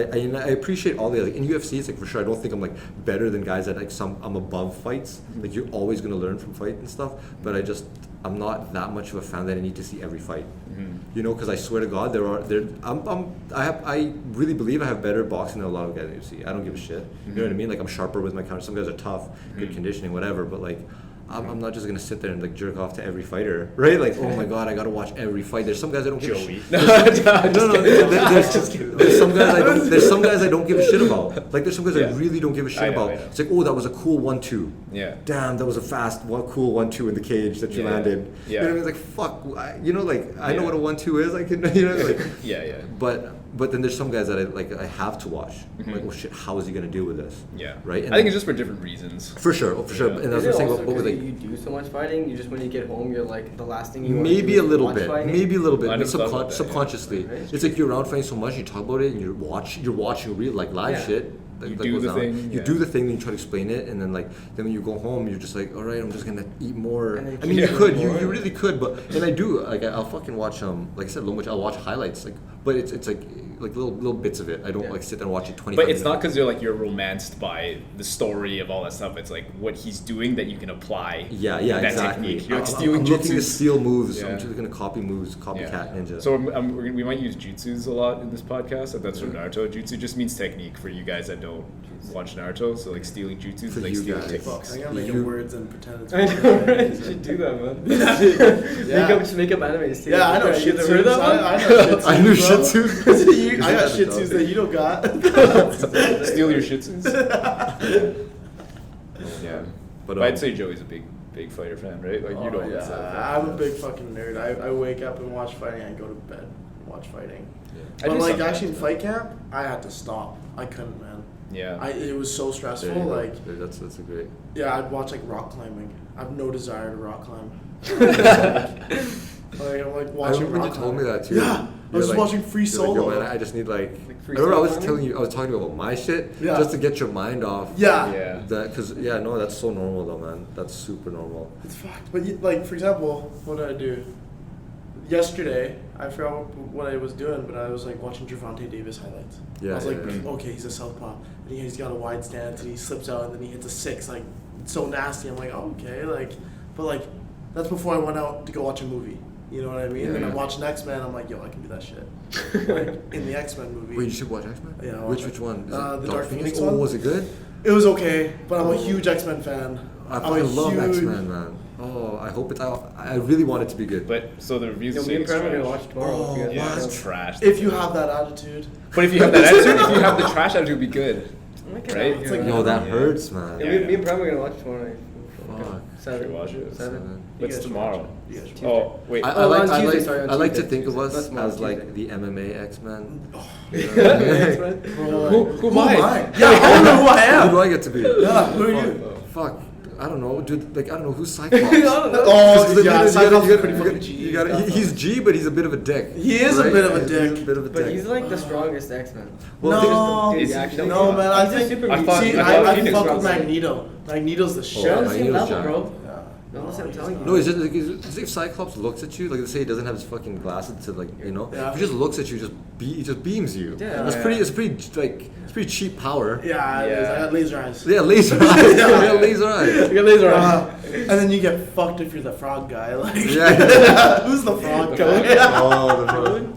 appreciate all the like in UFC. It's like for sure I don't think I'm like better than guys that like I'm above fights. Like you're always gonna learn from fight and stuff. But I'm not that much of a fan that I need to see every fight. You know, because I swear to God, I really believe I have better boxing than a lot of guys in UFC. I don't give a shit. You know what I mean? Like I'm sharper with my counter. Some guys are tough, good conditioning, whatever. But like, I'm not just gonna sit there and like jerk off to every fighter, right? Like, oh my god, I gotta watch every fight. There's some guys I don't give a shit. There's some guys I don't give a shit about. Like, there's some guys I really don't give a shit about. It's like, oh, that was a cool 1-2. Yeah. Damn, that was a cool 1-2 in the cage that you landed. Yeah. You know what I mean? Like, fuck, I know what a 1-2 is. I can, like. Yeah. But then there's some guys that I have to watch. I'm like, oh shit, how is he gonna deal with this? Yeah. Right. And I think it's just for different reasons. For sure. And that's what I'm saying. But with, like, you do so much fighting, you just when you get home, you're like the last thing you maybe a little bit, fighting. but subconsciously. Right. It's like you're around fighting so much, you talk about it, and you're watching real like live shit. You do the thing. You do the thing, then you try to explain it, and then when you go home, you're just like, all right, I'm just gonna eat more. I mean, you really could, but and I do. Like, I'll fucking watch like I said, I'll watch highlights, but it's like little bits of it. I don't sit there and watch it 20. But it's not because you're romanced by the story of all that stuff. It's like what he's doing that you can apply. Yeah, that exactly. Technique. You're stealing I'm looking to steal moves. Yeah. I'm just gonna copy moves, copycat ninja. So we might use jutsus a lot in this podcast. If that's from Naruto. Jutsu just means technique for you guys that don't watch Naruto. So like stealing jutsus, For like you stealing guys. techniques. I gotta make up words and pretend it's I know, right? You should do that, man. Make up animes too. Yeah, I know You shih ever heard of tzus. that one? I knew shih tzus. I got shih tzus that you don't got. Steal your shih tzus. Yeah, But I'd say Joey's a big fighter fan, right? Like you don't. I'm a big fucking nerd. I wake up and watch fighting. I go to bed and watch fighting. I But do like sometimes, actually in fight camp, I had to stop. I couldn't, man. Yeah. It was so stressful. There you go. Like, That's a great. yeah, I'd watch like rock climbing. I have no desire to rock climb. Like I'm like I watching. remember rock you told me climbing. that too. Yeah, I was watching Free you're like, Solo. "Yo, man, I just need like free I remember I was solo telling you, I was talking about my shit Yeah. just to get your mind off. Yeah. Yeah. That because that's so normal though, man. That's super normal. It's fucked. But like for example, what did I do? Yesterday, I forgot what I was doing, but I was like watching Gervonta Davis highlights. Yeah, I was like, yeah. okay, he's a southpaw, and he's got a wide stance, and he slips out, and then he hits a 6. Like, it's so nasty. I'm like, oh, okay, like, but like, that's before I went out to go watch a movie. You know what I mean? Yeah, And I'm yeah. watching X-Men. I'm like, yo, I can do that shit. Like in the X-Men movie. Wait, you should watch X-Men? Yeah, Which watch it. one? Is The it Dark Phoenix Oh, one? was it good? It was okay, but I'm a huge X-Men fan. I fucking love X-Men, man. Oh, I hope it's out. I really want it to be good. But so the reviews Yo, say me and it's Prem are gonna trash. watch tomorrow. Oh, Yeah, what? it's trash. If you have that attitude. But if you have that attitude, if you have the trash attitude, it'd be good. Right? It's like, Yo, that Yeah. hurts, man. Yeah. Me and Prem are gonna watch tomorrow night. Fuck. Saturday. Should we watch it? 7. What's guys should tomorrow? watch it. You guys should Oh, wait. I Oh, like on Tuesday, sorry, on I like to Tuesday. think of us That's tomorrow, as like Tuesday. the MMA X-Men. Bro, Who am I? Yeah, I don't know who I Who am. do I get to be? Yeah, who are you? Fuck. I don't know, dude. Like, I don't know who's Cyclops. Oh, yeah, Cyclops is pretty fucking G. He's G, but he's a bit of a dick. He is a right? bit of a He's dick. a bit of a But dick. he's like the strongest X-Men. Well, No, Is he? actually? no, man. I He's a think. super I mutant. thought- See, I thought I Phoenix fuck with was- Magneto. Magneto's the They're shit. on the same Magneto's level, giant. bro. No, listen, I'm telling you. No, it's just like it's if Cyclops looks at you, like they say he doesn't have his fucking glasses to like Yeah. if he just looks at you, he just beams you. Yeah. It's pretty cheap power. Yeah, it is. I got laser eyes. Yeah, laser eyes. Yeah, laser eyes. You got laser eyes. And then you get fucked if you're the frog guy. Like, Yeah. who's the frog The guy? frog. Oh,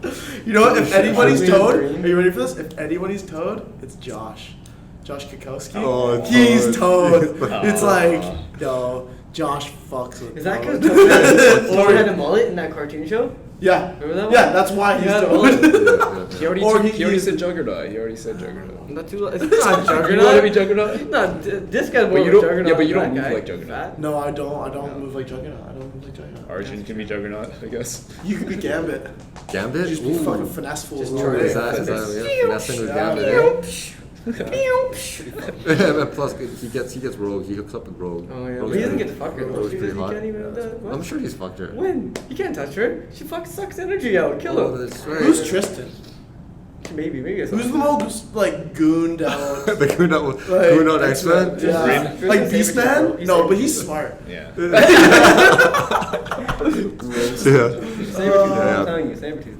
the You know what? If anybody's Green. Toad, are you ready for this? If anybody's Toad, it's Josh. Josh Kukowski. Oh, He's Toad. Toad. It's like, yo, Josh fucks with Is that Toad. because Toad had a mullet in that cartoon show? Yeah. Remember that one? Yeah, that's why he's Yeah, the Toad. He already, Or he already he- said Juggernaut. He already said Juggernaut. Not too. It's not Juggernaut. You want to be Juggernaut? No, this guy's more But you of a don't- Juggernaut. yeah, but you than don't that move guy. like Juggernaut. Fat. No, I don't move like Juggernaut. I don't move like Juggernaut. Arjun can be Juggernaut, I guess. You could be Gambit. Gambit? Just be Ooh. fucking finesse fools. Just all try day. Is that finessing with Gambit? Yeah. And plus, he gets Rogue. He hooks up with Rogue. Oh yeah, Rogue's but he doesn't pretty- get to fuck her. Rogue's He pretty hot. can't even. What? I'm sure he's fucked her. When? You can't touch her. She fucking sucks energy out. Kill Oh, her. that's right. Who's Tristan? Maybe it's Who's the most like gooned out? the Goon Like, out X-Men? Yeah. Green? Like Green's a saber Beastman? too. No, but he's smart. Yeah. Yeah. Sabretooth. Yeah. I'm telling you, Sabretooth.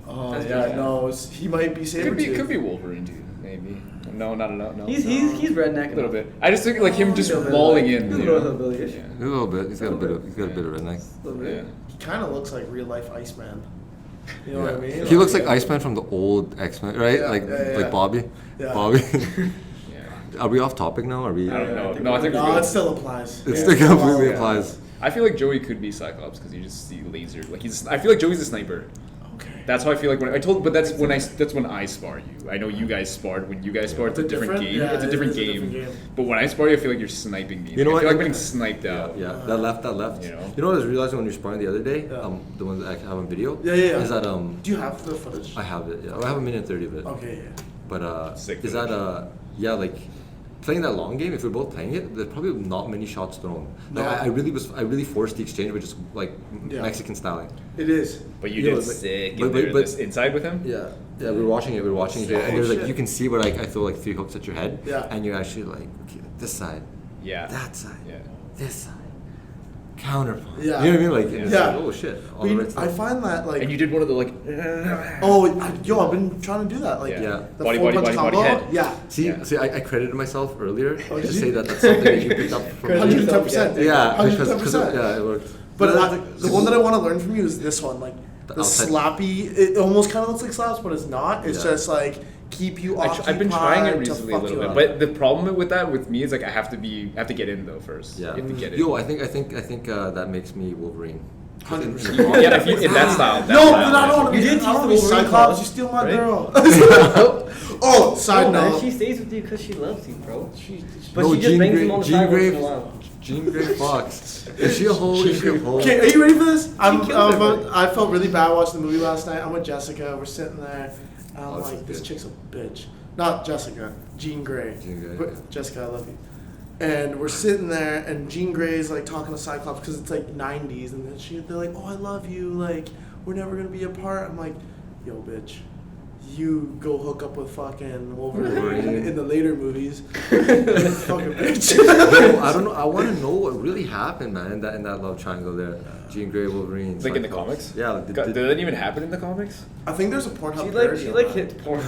Oh That's yeah, good. no, he might be Sabretooth. Could be Wolverine, dude. Maybe. No, not enough. No. He's redneck a little bit. I just think like him just mauling in. He's a You know? little hillbilly-ish. Yeah. A little bit. He's got a bit of redneck. A little bit. Yeah. He kind of looks like real life Iceman. You know what I mean? He looks like Iceman from the old X-Men, right? Yeah, like yeah, yeah. like Bobby. Yeah. Bobby. Yeah. Are we off topic now? Are we? I don't know. think No, I think No, we're it good. still applies. It Yeah. still completely Yeah. applies. I feel like Joey could be Cyclops because you just see laser. Like I feel like Joey's a sniper. Okay. That's how I feel like when I told. But that's when I spar you. I know you guys sparred. When you guys spar, it's a Is it different different? game. Yeah, it's a it different is a game. different game. But when I spar you, I feel like you're sniping me. You know I what? feel like I'm getting sniped Yeah, out. yeah. That left. You know? You know what I was realizing when you were sparring the other day? Yeah. The one that I have on video. Yeah. Is that Do you have the footage? I have it. Yeah, I have a minute 30 of it. Okay, yeah. But Sick is that footage. yeah, like playing that long game? If we're both playing it, there's probably not many shots thrown. Like No. I really forced the exchange, but just like Yeah. Mexican styling. It is. But you You know, did like- sick but- in there, but- this inside with him. Yeah, we were watching it. Sick. And there's like Shit. you can see where like I throw like 3 hooks at your head. Yeah. And you're actually like, okay, this side, Yeah. that side, Yeah. this side, counterpunch. Yeah. You know what I mean? Like, and it's Yeah. like, oh shit. All I the mean, right I stuff. find that like. And you did one of the like. I've been trying to do that. Like Yeah. the Body, 4-punch body, combo. head. Yeah. See, Yeah. I credited myself earlier Oh, to did you? say that that's something that you picked up from. Credit me. 110%. Yeah, because 110%. yeah, it worked. But that's the one that I want to learn from you is this one. Like The the outside- slappy. It almost kind of looks like slaps, but it's not. It's Yeah. just like keep you occupied. I've been trying it to recently a fuck little you bit, up. but the problem with that with me is like I have to get in though first. Yeah. You have to get in. Yo, I think that makes me Wolverine. 100%. Yeah, if you in that style. No, but I don't want to You be. did I don't want use to the be Wolverine Cyclops. clause, You steal my right? girl. Oh, side No, man, note. she stays with you because she loves you, bro. But No, she just bangs him on the Jean side once Grey, in a while. Jean Grey Fox. Is she a hoe? Is she a hoe? Okay, are you ready for this? killed everybody. I felt really bad watching the movie last night. I'm with Jessica. We're sitting there. And I'm Oh, this like, is this good. chick's a bitch. Not Jessica. Jean Grey. Jean Grey, But yeah. Jessica, I love you. And we're sitting there, and Jean Grey's like talking to Cyclops because it's like 90s, and then they're like, "Oh, I love you. Like, we're never gonna be apart." I'm like, "Yo, bitch, you go hook up with fucking Wolverine in the later movies." Fucking bitch. Yo, I don't know. I want to know what really happened, man, in that love triangle there. Jean Grey, Wolverine. Like in the Cyclops. comics? Yeah. Like, Did that even happen in the comics? I think there's a Pornhub She parody on that. hit porn.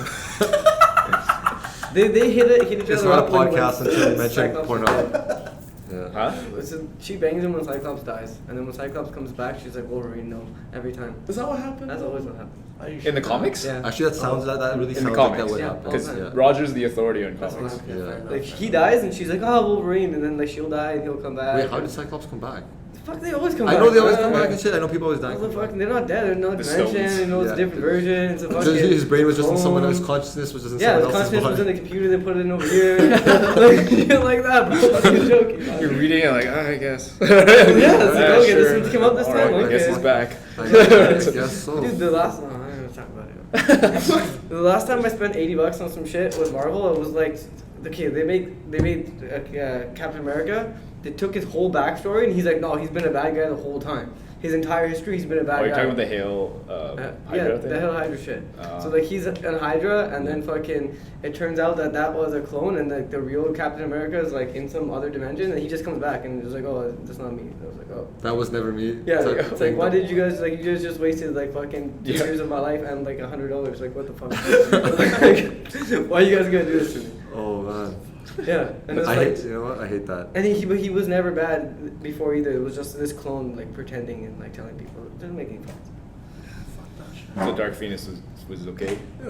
they hit each It's other not a up when podcast until you mention Cyclops- Pornhub. Yeah. Huh? Listen, she bangs him when Cyclops dies, and then when Cyclops comes back, she's like Wolverine, no, every time. Is that what happened? That's always what happens. Are you In the sure? comics? Yeah. Actually, that sounds that really In the sounds like comics, that would yeah. happen. Because Okay. Yeah. Roger's the authority on That's comics. what Yeah, Yeah. fair enough, Like fair he enough. dies, and she's like, "Oh, Wolverine," and then like she'll die, and he'll come back. Wait, how did Cyclops come back? Fuck, they always come I back. know they always man. come back and shit. I know people always die. What the fuck? They're not dead. They're in another The dimension. stones. You know, it's Yeah. a different version. It's a Just fucking. his brain was just in someone else's clone. consciousness, was just in Yeah, the someone else's consciousness was in body. the computer. They put it in over here. Like shit like that. Bro. Fucking joking. You're reading it like, I guess. Yeah, it's like, okay, this one's come out this Alright, time. I guess Okay. he's back. I guess so. Dude, the last I'm not gonna talk about it. The last time I spent $80 on some shit with Marvel, it was like, okay, they made Captain America. They took his whole backstory, and he's like, no, he's been a bad guy the whole time. His entire history, he's been a bad Oh, guy. you're talking about the Hale Yeah, Hydra thing? the Hell Hydra shit. Oh. So like he's an Hydra, and then fucking it turns out that was a clone, and like the real Captain America is like in some other dimension, and he just comes back and is like, oh, that's not me. And I was like, oh. That was never me. Yeah, It's it's like why did you guys just wasted like fucking 2 Yeah. years of my life and like $100? Like what the fuck? Like, why you guys gonna do this to me? Oh man. Yeah, and it's I like, hate. You know what? I hate that. and he was never bad before either. It was just this clone like pretending and like telling people. It doesn't make any sense. Fuck that shit. So Dark Phoenix was okay? It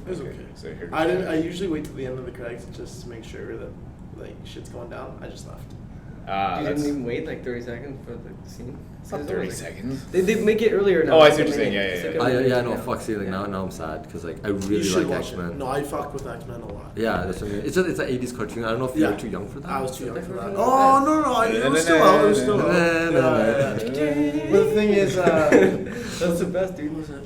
was okay. So I heard- I usually wait till the end of the credits just to make sure that like shit's going down. I just left. You that's didn't even wait like 30 seconds for the scene. it's not 30 seconds. They make it earlier now. Oh, I see what They you're saying. make Yeah, it- yeah, it's yeah. like a Yeah, movie no, now. fuck. See, like Yeah. now I'm sad because like I You really should like watch X it. Men. No, I fucked with X Men a lot. Yeah, that's what I mean. It's an 80s cartoon. I don't know if Yeah. you're too young for that. I was too young for that. Different Oh from no, it was still out. It was still out. Na, na, na. Yeah. But the thing is, That's the best, dude. who was it?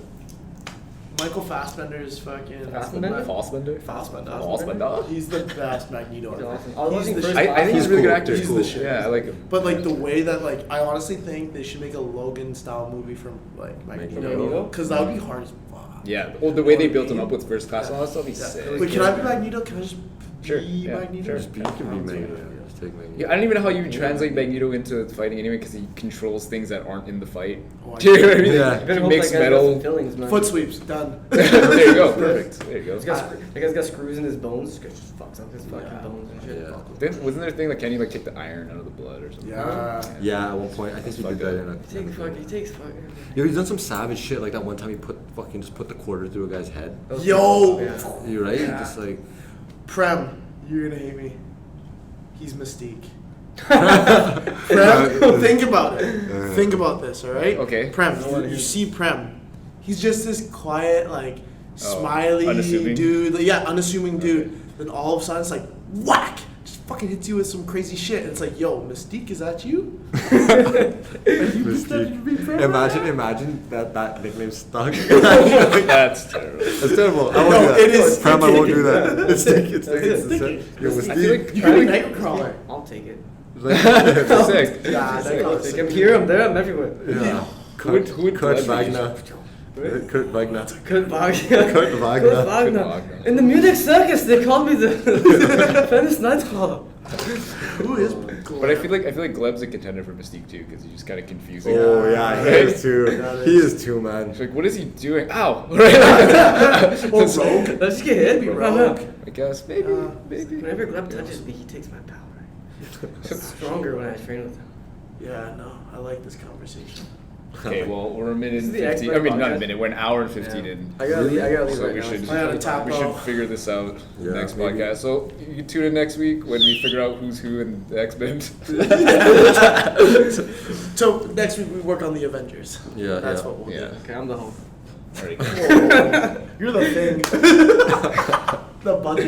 Michael Fassbender's fucking. Fassbender? Fassbender? Fassbender. Fassbender? He's the best Magneto. He's ever. awesome. I was watching the first shit. I think he's a really good cool. actor. He's the shit. Yeah, I like him. But like the way that like I honestly think they should make a Logan style movie from like Magneto? Magneto because that would be hard as fuck. Yeah, well, the way they built him up with first class and all that stuff, he's Yeah. sick. Wait, can I be Magneto? Can I just Sure, be yeah, Magneto? sure. You can be Magneto. Just take Magneto. Yeah, I don't even know how you would translate Magneto into fighting anyway, because he controls things that aren't in the fight. Oh, I Do you know what I mean? Yeah. You better He hope makes that guy's got some metal. fillings, man. Foot sweeps done. There you go, perfect. There you go. That guy's got screws in his bones. This guy just fucks up his fucking Yeah. bones and shit. Yeah. Wasn't there a thing like can you like take the iron out of the blood or something? Yeah. Yeah, at one point I think he did that in a. He takes fucking. Yo, he's done some savage shit like that one time he put the quarter through a guy's head. Yo. Yeah. You're right. Yeah. Just like Prem, You're gonna hate me. He's Mystique. Prem, think about it. Think about this, all right? Okay. Prem, you see Prem. He's just this quiet, like, smiley unassuming? dude. Like, yeah, unassuming dude. Then all of a sudden, it's like, whack! Just fucking hits you with some crazy shit. And it's like, yo, Mystique, is that you? You decided to be Prem? Imagine that nickname stuck. That's terrible. It's terrible. I won't No, do that. it is Prem, I won't sticky. do that. It's sticky. It's sticky. It's It's sticky. sticky. Yo, I feel Mystique. like You can be Nightcrawler. I'll take it. Like- Sick. Nah, Sick. Nightcrawler. I'm here, I'm there, I'm everywhere. Yeah. Who would Kurt Gleb be? Wagner. Kurt Wagner. Kurt Wagner. Kurt Wagner. Kurt Wagner. Kurt Wagner. In the Munich circus, they called me the famous Nightcrawler. Who is But I feel like Gleb's a contender for Mystique too, because he's just kind of confusing. Oh yeah, he Right? is too. Yeah, He is too, man. It's like, what is he doing? Ow! Or Rogue. Let's just get hit, Be bro. Rogue. I guess maybe. Whenever Gleb touches me, he takes my power. It's stronger when I train with him. Yeah, no, I like this conversation. Okay, well we're a minute This and is the 15. expert I mean, not a podcast. minute. We're an hour and 15 Yeah. in. I gotta leave So right we now. should It's I gotta 25. tap we out. should figure this out Yeah, next maybe. podcast. So you can tune in next week when we figure out who's who in the X-Men. So next week we work on the Avengers. Yeah, That's yeah. what we'll Yeah. Okay, I'm the home. Alright. do. You're the thing. The budget.